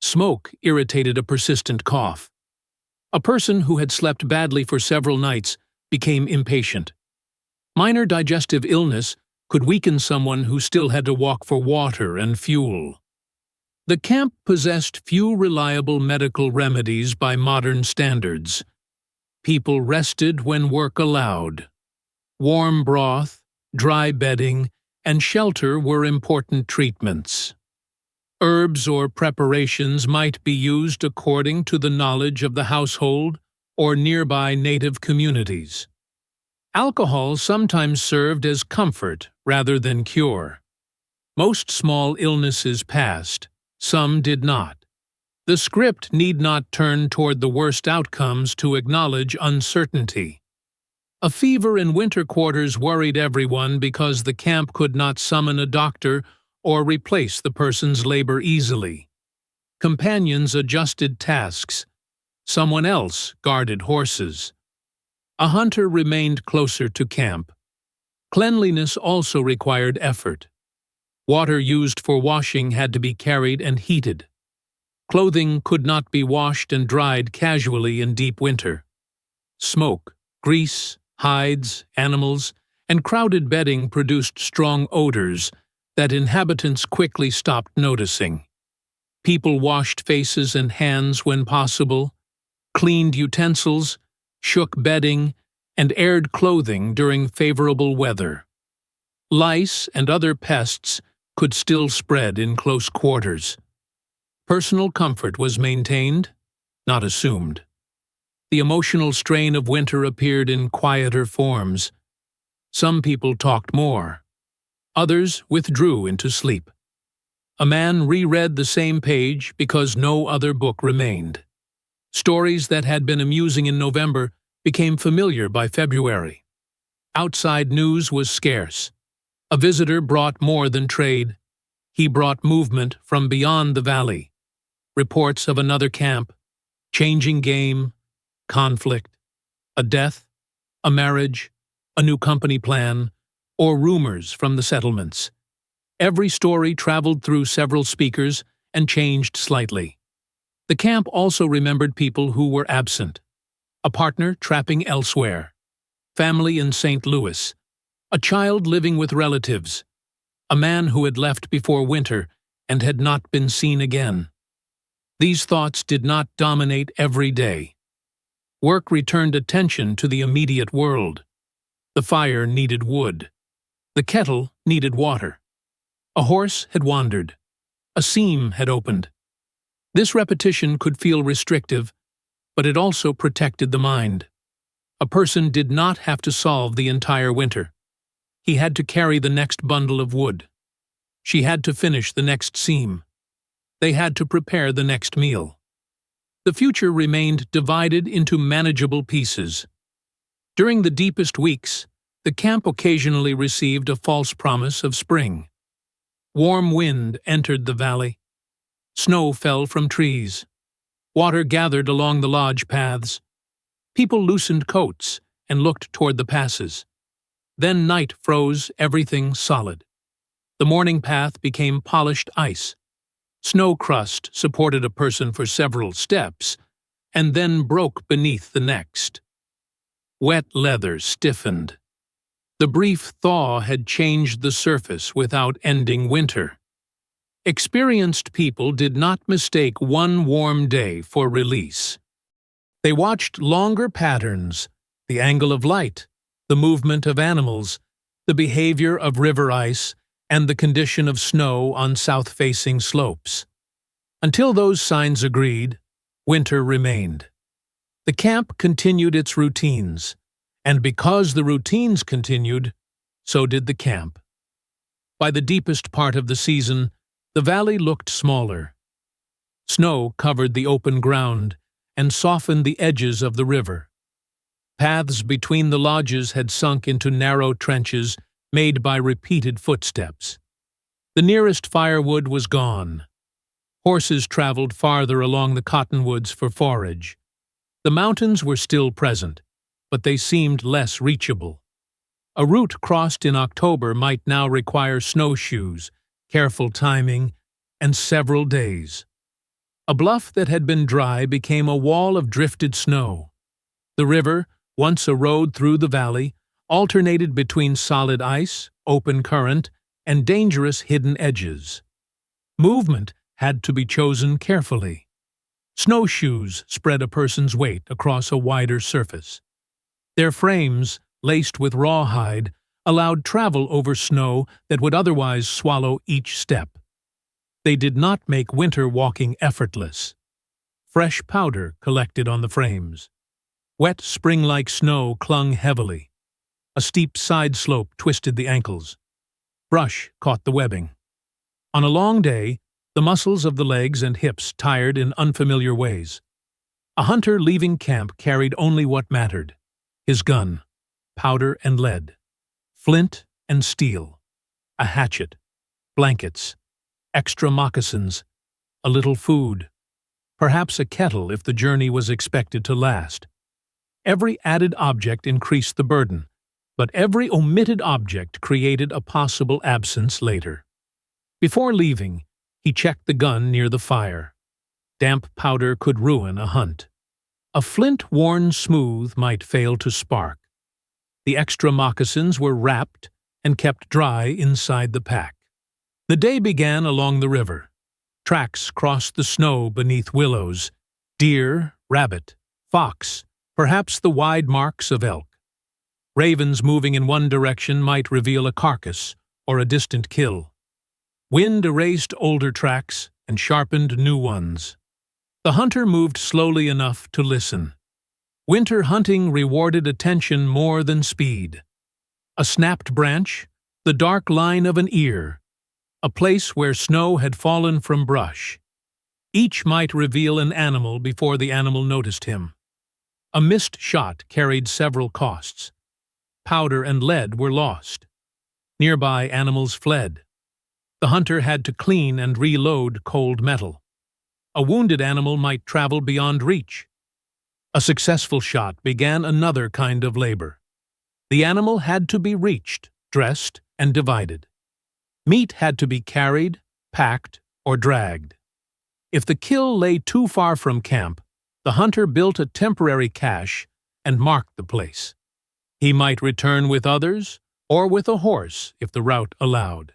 Smoke irritated a persistent cough. A person who had slept badly for several nights became impatient. Minor digestive illness could weaken someone who still had to walk for water and fuel. The camp possessed few reliable medical remedies by modern standards. People rested when work allowed. Warm broth, dry bedding, and shelter were important treatments. Herbs or preparations might be used according to the knowledge of the household or nearby native communities. Alcohol sometimes served as comfort rather than cure. Most small illnesses passed, some did not. The script need not turn toward the worst outcomes to acknowledge uncertainty. A fever in winter quarters worried everyone because the camp could not summon a doctor or replace the person's labor easily. Companions adjusted tasks. Someone else guarded horses. A hunter remained closer to camp. Cleanliness also required effort. Water used for washing had to be carried and heated. Clothing could not be washed and dried casually in deep winter. Smoke, grease, hides, animals, and crowded bedding produced strong odors that inhabitants quickly stopped noticing. People washed faces and hands when possible, cleaned utensils, shook bedding, and aired clothing during favorable weather. Lice and other pests could still spread in close quarters. Personal comfort was maintained, not assumed. The emotional strain of winter appeared in quieter forms. Some people talked more. Others withdrew into sleep. A man reread the same page because no other book remained. Stories that had been amusing in November became familiar by February. Outside news was scarce. A visitor brought more than trade. He brought movement from beyond the valley. Reports of another camp, changing game, conflict, a death, a marriage, a new company plan, or rumors from the settlements. Every story traveled through several speakers and changed slightly. The camp also remembered people who were absent. A partner trapping elsewhere. Family in St. Louis. A child living with relatives. A man who had left before winter and had not been seen again. These thoughts did not dominate every day. Work returned attention to the immediate world. The fire needed wood. The kettle needed water. A horse had wandered. A seam had opened. This repetition could feel restrictive, but it also protected the mind. A person did not have to solve the entire winter. He had to carry the next bundle of wood. She had to finish the next seam. They had to prepare the next meal. The future remained divided into manageable pieces. During the deepest weeks, the camp occasionally received a false promise of spring. Warm wind entered the valley. Snow fell from trees. Water gathered along the lodge paths. People loosened coats and looked toward the passes. Then night froze everything solid. The morning path became polished ice. Snow crust supported a person for several steps, and then broke beneath the next. Wet leather stiffened. The brief thaw had changed the surface without ending winter. Experienced people did not mistake one warm day for release. They watched longer patterns, the angle of light, the movement of animals, the behavior of river ice, and the condition of snow on south-facing slopes. Until those signs agreed, winter remained. The camp continued its routines, and because the routines continued, so did the camp. By the deepest part of the season, the valley looked smaller. Snow covered the open ground and softened the edges of the river. Paths between the lodges had sunk into narrow trenches made by repeated footsteps. The nearest firewood was gone. Horses traveled farther along the cottonwoods for forage. The mountains were still present, but they seemed less reachable. A route crossed in October might now require snowshoes, careful timing, and several days. A bluff that had been dry became a wall of drifted snow. The river, once a road through the valley, alternated between solid ice, open current, and dangerous hidden edges. Movement had to be chosen carefully. Snowshoes spread a person's weight across a wider surface. Their frames, laced with rawhide, allowed travel over snow that would otherwise swallow each step. They did not make winter walking effortless. Fresh powder collected on the frames. Wet spring-like snow clung heavily. A steep side slope twisted the ankles. Brush caught the webbing. On a long day, the muscles of the legs and hips tired in unfamiliar ways. A hunter leaving camp carried only what mattered: his gun, powder and lead, flint and steel, a hatchet, blankets, extra moccasins, a little food, perhaps a kettle if the journey was expected to last. Every added object increased the burden, but every omitted object created a possible absence later. Before leaving, he checked the gun near the fire. Damp powder could ruin a hunt. A flint worn smooth might fail to spark. The extra moccasins were wrapped and kept dry inside the pack. The day began along the river. Tracks crossed the snow beneath willows. Deer, rabbit, fox, perhaps the wide marks of elk. Ravens moving in one direction might reveal a carcass or a distant kill. Wind erased older tracks and sharpened new ones. The hunter moved slowly enough to listen. Winter hunting rewarded attention more than speed. A snapped branch, the dark line of an ear, a place where snow had fallen from brush. Each might reveal an animal before the animal noticed him. A missed shot carried several costs. Powder and lead were lost. Nearby animals fled. The hunter had to clean and reload cold metal. A wounded animal might travel beyond reach. A successful shot began another kind of labor. The animal had to be reached, dressed, and divided. Meat had to be carried, packed, or dragged. If the kill lay too far from camp, the hunter built a temporary cache and marked the place. He might return with others, or with a horse if the route allowed.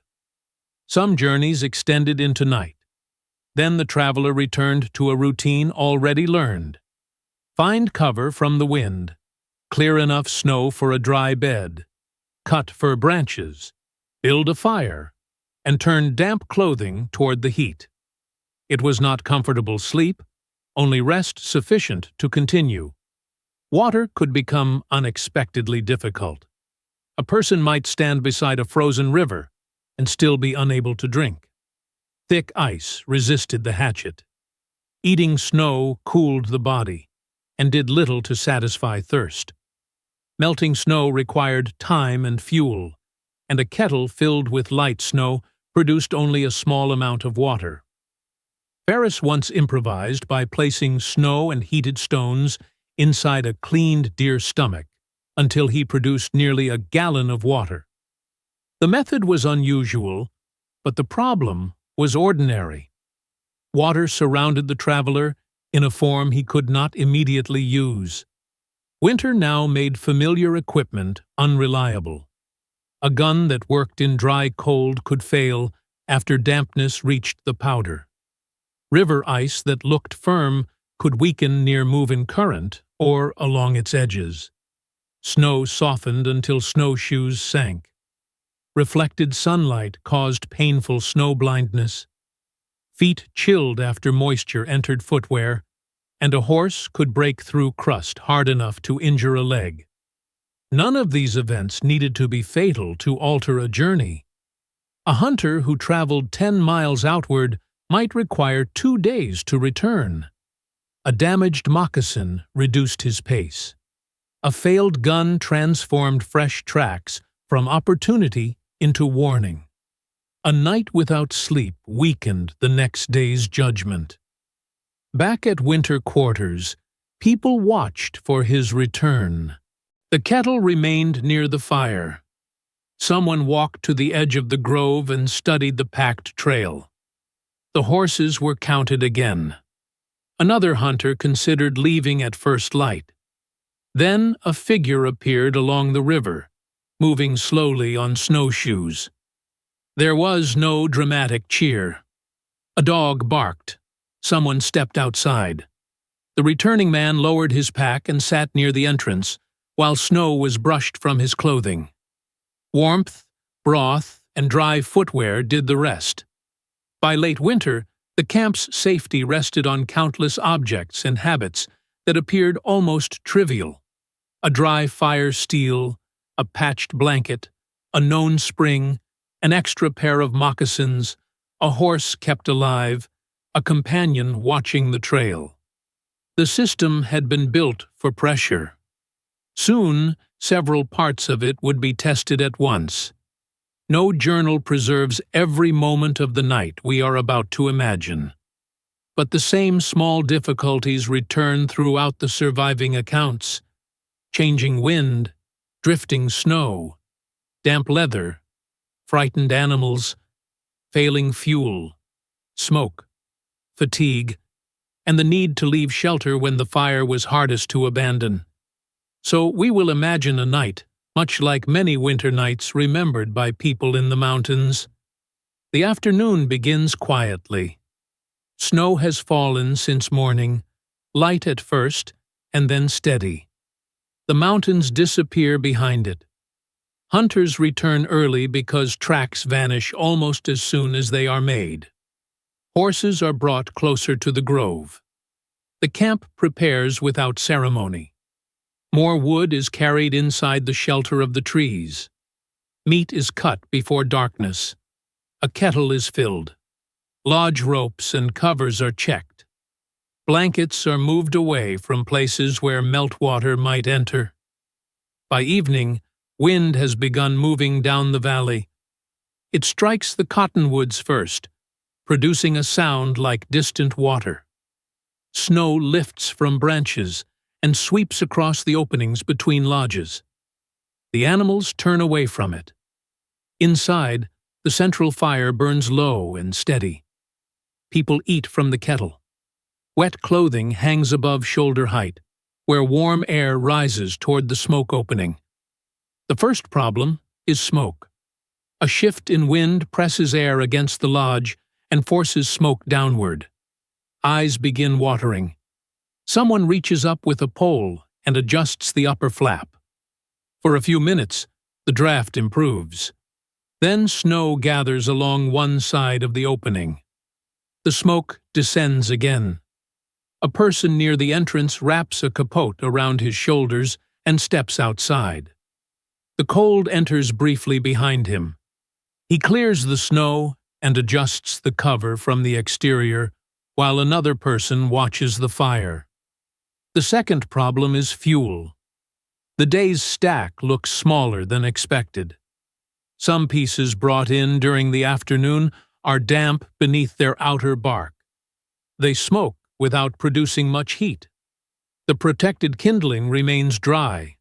Some journeys extended into night. Then the traveler returned to a routine already learned. Find cover from the wind, clear enough snow for a dry bed, cut fir branches, build a fire, and turn damp clothing toward the heat. It was not comfortable sleep, only rest sufficient to continue. Water could become unexpectedly difficult. A person might stand beside a frozen river and still be unable to drink. Thick ice resisted the hatchet. Eating snow cooled the body and did little to satisfy thirst. Melting snow required time and fuel, and a kettle filled with light snow produced only a small amount of water. Ferris once improvised by placing snow and heated stones inside a cleaned deer's stomach until he produced nearly a gallon of water. The method was unusual, but the problem was ordinary. Water surrounded the traveler in a form he could not immediately use. Winter now made familiar equipment unreliable. A gun that worked in dry cold could fail after dampness reached the powder. River ice that looked firm could weaken near moving current or along its edges. Snow softened until snowshoes sank. Reflected sunlight caused painful snow blindness. Feet chilled after moisture entered footwear, and a horse could break through crust hard enough to injure a leg. None of these events needed to be fatal to alter a journey. A hunter who traveled 10 miles outward might require 2 days to return. A damaged moccasin reduced his pace. A failed gun transformed fresh tracks from opportunity into warning. A night without sleep weakened the next day's judgment. Back at winter quarters, people watched for his return. The kettle remained near the fire. Someone walked to the edge of the grove and studied the packed trail. The horses were counted again. Another hunter considered leaving at first light. Then a figure appeared along the river, moving slowly on snowshoes. There was no dramatic cheer. A dog barked. Someone stepped outside. The returning man lowered his pack and sat near the entrance, while snow was brushed from his clothing. Warmth, broth, and dry footwear did the rest. By late winter, the camp's safety rested on countless objects and habits that appeared almost trivial. A dry fire steel, a patched blanket, a known spring, an extra pair of moccasins, a horse kept alive, a companion watching the trail. The system had been built for pressure. Soon, several parts of it would be tested at once. No journal preserves every moment of the night we are about to imagine. But the same small difficulties return throughout the surviving accounts: changing wind, drifting snow, damp leather, frightened animals, failing fuel, smoke, fatigue, and the need to leave shelter when the fire was hardest to abandon. So we will imagine a night, much like many winter nights remembered by people in the mountains. The afternoon begins quietly. Snow has fallen since morning, light at first, and then steady. The mountains disappear behind it. Hunters return early because tracks vanish almost as soon as they are made. Horses are brought closer to the grove. The camp prepares without ceremony. More wood is carried inside the shelter of the trees. Meat is cut before darkness. A kettle is filled. Lodge ropes and covers are checked. Blankets are moved away from places where meltwater might enter. By evening, wind has begun moving down the valley. It strikes the cottonwoods first, producing a sound like distant water. Snow lifts from branches and sweeps across the openings between lodges. The animals turn away from it. Inside, the central fire burns low and steady. People eat from the kettle. Wet clothing hangs above shoulder height, where warm air rises toward the smoke opening. The first problem is smoke. A shift in wind presses air against the lodge and forces smoke downward. Eyes begin watering. Someone reaches up with a pole and adjusts the upper flap. For a few minutes, the draft improves. Then snow gathers along one side of the opening. The smoke descends again. A person near the entrance wraps a capote around his shoulders and steps outside. The cold enters briefly behind him. He clears the snow and adjusts the cover from the exterior, while another person watches the fire. The second problem is fuel. The day's stack looks smaller than expected. Some pieces brought in during the afternoon are damp beneath their outer bark. They smoke without producing much heat. The protected kindling remains dry.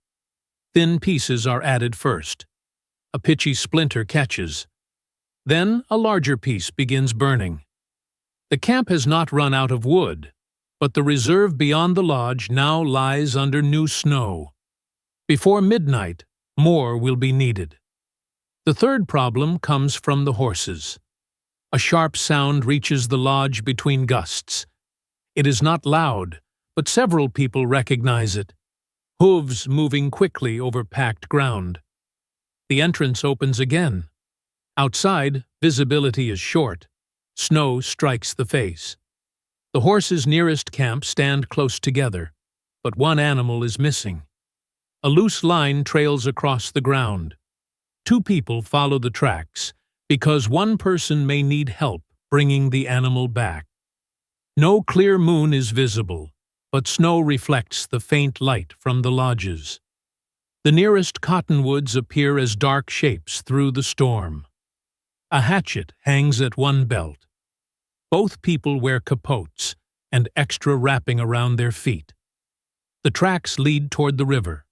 Thin pieces are added first. A pitchy splinter catches. Then a larger piece begins burning. The camp has not run out of wood, but the reserve beyond the lodge now lies under new snow. Before midnight, more will be needed. The third problem comes from the horses. A sharp sound reaches the lodge between gusts. It is not loud, but several people recognize it. Hooves moving quickly over packed ground. The entrance opens again. Outside, visibility is short. Snow strikes the face. The horses nearest camp stand close together, but one animal is missing. A loose line trails across the ground. Two people follow the tracks, because one person may need help bringing the animal back. No clear moon is visible, but snow reflects the faint light from the lodges. The nearest cottonwoods appear as dark shapes through the storm. A hatchet hangs at one belt. Both people wear capotes and extra wrapping around their feet. The tracks lead toward the river.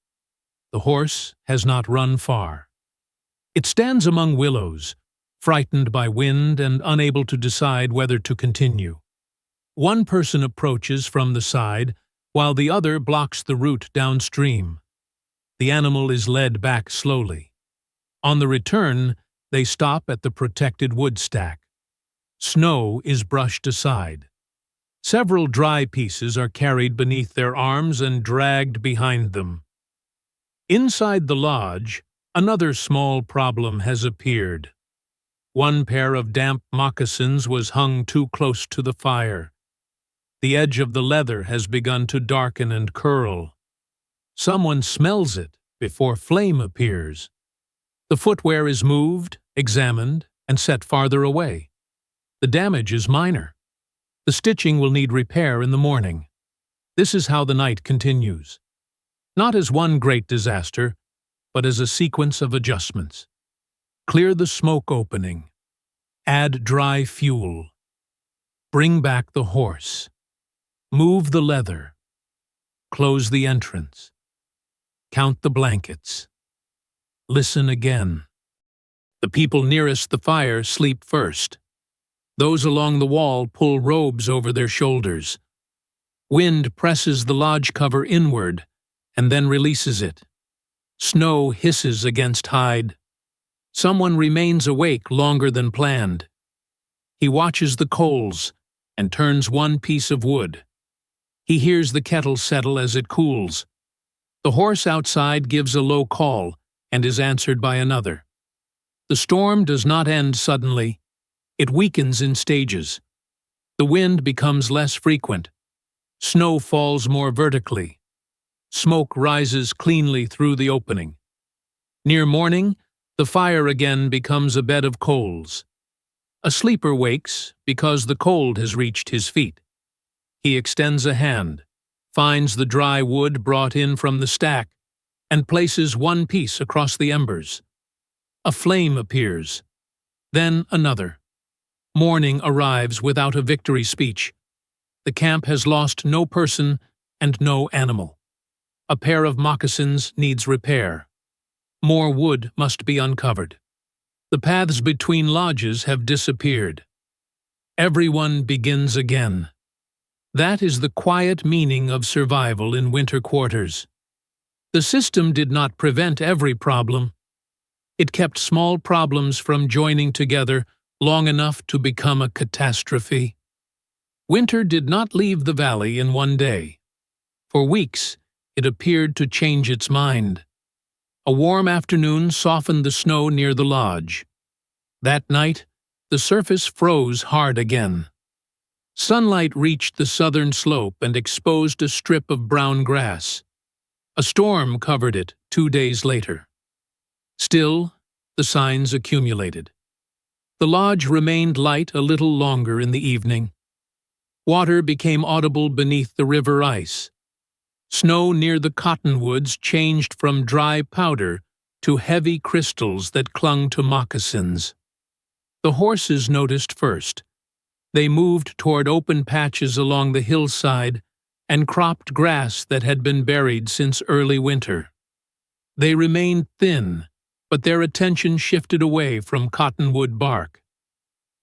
The horse has not run far. It stands among willows, frightened by wind and unable to decide whether to continue. One person approaches from the side, while the other blocks the route downstream. The animal is led back slowly. On the return, they stop at the protected wood stack. Snow is brushed aside. Several dry pieces are carried beneath their arms and dragged behind them. Inside the lodge, another small problem has appeared. One pair of damp moccasins was hung too close to the fire. The edge of the leather has begun to darken and curl. Someone smells it before flame appears. The footwear is moved, examined, and set farther away. The damage is minor. The stitching will need repair in the morning. This is how the night continues. Not as one great disaster, but as a sequence of adjustments. Clear the smoke opening. Add dry fuel. Bring back the horse. Move the leather. Close the entrance. Count the blankets. Listen again. The people nearest the fire sleep first. Those along the wall pull robes over their shoulders. Wind presses the lodge cover inward and then releases it. Snow hisses against hide. Someone remains awake longer than planned. He watches the coals and turns one piece of wood. He hears the kettle settle as it cools. The horse outside gives a low call and is answered by another. The storm does not end suddenly. It weakens in stages. The wind becomes less frequent. Snow falls more vertically. Smoke rises cleanly through the opening. Near morning, the fire again becomes a bed of coals. A sleeper wakes because the cold has reached his feet. He extends a hand, finds the dry wood brought in from the stack, and places one piece across the embers. A flame appears, then another. Morning arrives without a victory speech. The camp has lost no person and no animal. A pair of moccasins needs repair. More wood must be uncovered. The paths between lodges have disappeared. Everyone begins again. That is the quiet meaning of survival in winter quarters. The system did not prevent every problem. It kept small problems from joining together long enough to become a catastrophe. Winter did not leave the valley in one day. For weeks, it appeared to change its mind. A warm afternoon softened the snow near the lodge. That night, the surface froze hard again. Sunlight reached the southern slope and exposed a strip of brown grass. A storm covered it 2 days later. Still, the signs accumulated. The lodge remained light a little longer in the evening. Water became audible beneath the river ice. Snow near the cottonwoods changed from dry powder to heavy crystals that clung to moccasins. The horses noticed first. They moved toward open patches along the hillside and cropped grass that had been buried since early winter. They remained thin, but their attention shifted away from cottonwood bark.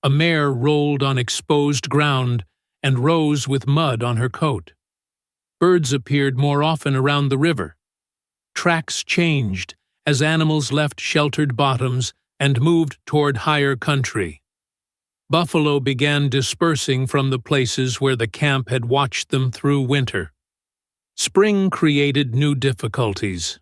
A mare rolled on exposed ground and rose with mud on her coat. Birds appeared more often around the river. Tracks changed as animals left sheltered bottoms and moved toward higher country. Buffalo began dispersing from the places where the camp had watched them through winter. Spring created new difficulties.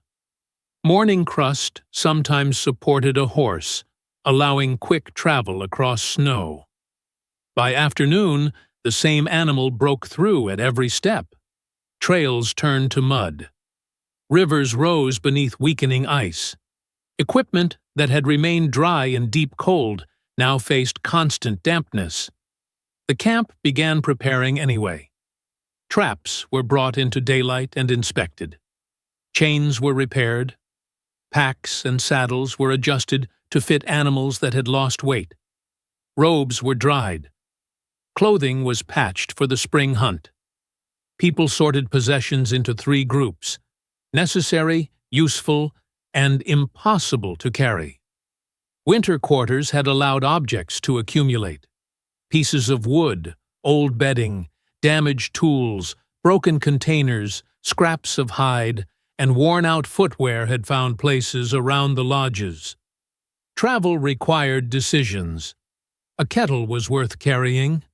Morning crust sometimes supported a horse, allowing quick travel across snow. By afternoon, the same animal broke through at every step. Trails turned to mud. Rivers rose beneath weakening ice. Equipment that had remained dry in deep cold now faced constant dampness. The camp began preparing anyway. Traps were brought into daylight and inspected. Chains were repaired, Packs and saddles were adjusted to fit animals that had lost weight. Robes were dried. Clothing was patched for the spring hunt. People sorted possessions into 3 groups: necessary, useful, and impossible to carry. Winter quarters had allowed objects to accumulate. Pieces of wood, old bedding, damaged tools, broken containers, scraps of hide, and worn-out footwear had found places around the lodges. Travel required decisions. A kettle was worth carrying.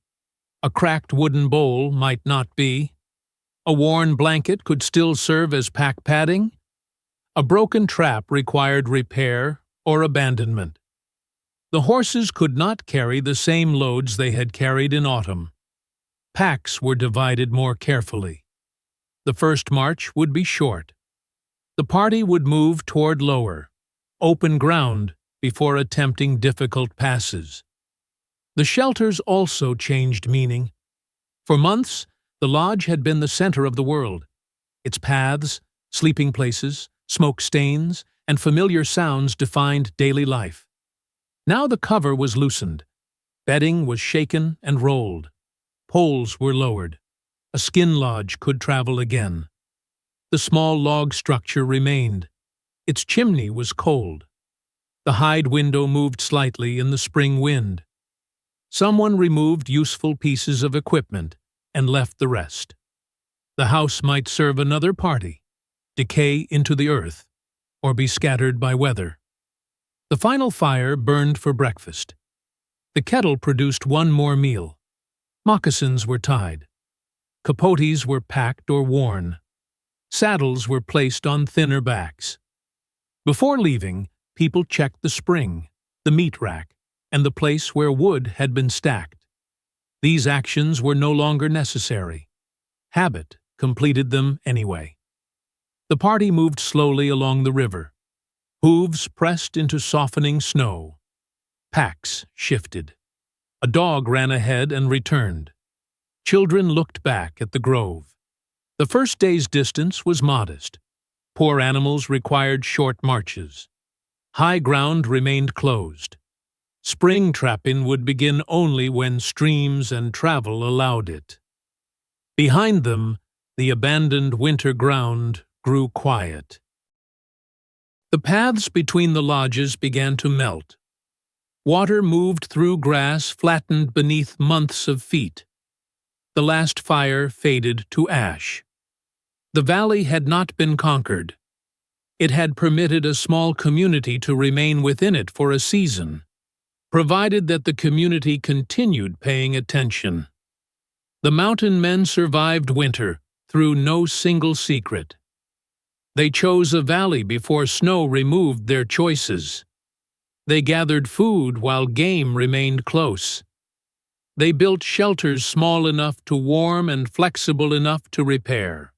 A cracked wooden bowl might not be. A worn blanket could still serve as pack padding. A broken trap required repair or abandonment. The horses could not carry the same loads they had carried in autumn. Packs were divided more carefully. The first march would be short. The party would move toward lower, open ground before attempting difficult passes. The shelters also changed meaning. For months, the lodge had been the center of the world. Its paths, sleeping places, smoke stains, and familiar sounds defined daily life. Now the cover was loosened. Bedding was shaken and rolled. Poles were lowered. A skin lodge could travel again. The small log structure remained. Its chimney was cold. The hide window moved slightly in the spring wind. Someone removed useful pieces of equipment and left the rest. The house might serve another party, decay into the earth, or be scattered by weather. The final fire burned for breakfast. The kettle produced one more meal. Moccasins were tied. Capotes were packed or worn. Saddles were placed on thinner backs. Before leaving, people checked the spring, the meat rack, and the place where wood had been stacked. These actions were no longer necessary. Habit completed them anyway. The party moved slowly along the river. Hooves pressed into softening snow. Packs shifted. A dog ran ahead and returned. Children looked back at the grove. The first day's distance was modest. Poor animals required short marches. High ground remained closed. Spring trapping would begin only when streams and travel allowed it. Behind them, the abandoned winter ground grew quiet. The paths between the lodges began to melt. Water moved through grass flattened beneath months of feet. The last fire faded to ash. The valley had not been conquered. It had permitted a small community to remain within it for a season, provided that the community continued paying attention. The mountain men survived winter through no single secret. They chose a valley before snow removed their choices. They gathered food while game remained close. They built shelters small enough to warm and flexible enough to repair.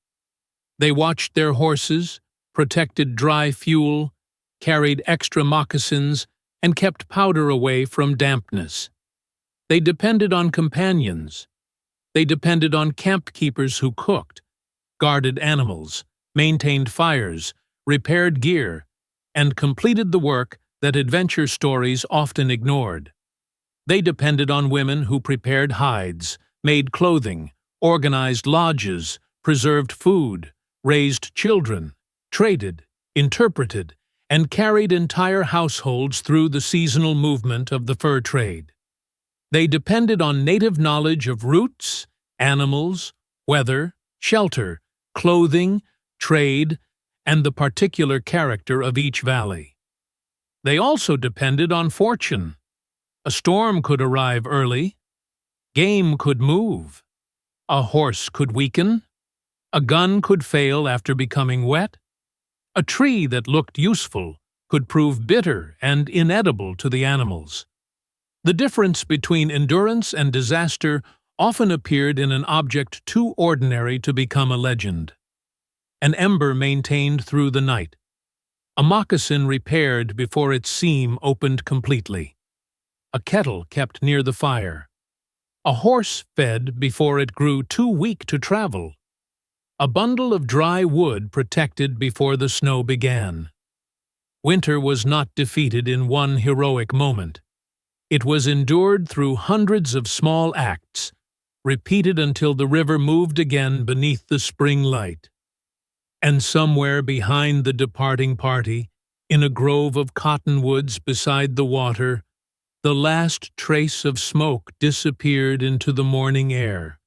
They watched their horses, protected dry fuel, carried extra moccasins, and kept powder away from dampness. They depended on companions. They depended on camp keepers who cooked, guarded animals, maintained fires, repaired gear, and completed the work that adventure stories often ignored. They depended on women who prepared hides, made clothing, organized lodges, preserved food, raised children, traded, interpreted, and carried entire households through the seasonal movement of the fur trade. They depended on native knowledge of roots, animals, weather, shelter, clothing, trade, and the particular character of each valley. They also depended on fortune. A storm could arrive early. Game could move. A horse could weaken. A gun could fail after becoming wet. A tree that looked useful could prove bitter and inedible to the animals. The difference between endurance and disaster often appeared in an object too ordinary to become a legend. An ember maintained through the night. A moccasin repaired before its seam opened completely. A kettle kept near the fire. A horse fed before it grew too weak to travel. A bundle of dry wood protected before the snow began. Winter was not defeated in one heroic moment. It was endured through hundreds of small acts, repeated until the river moved again beneath the spring light. And somewhere behind the departing party, in a grove of cottonwoods beside the water, the last trace of smoke disappeared into the morning air.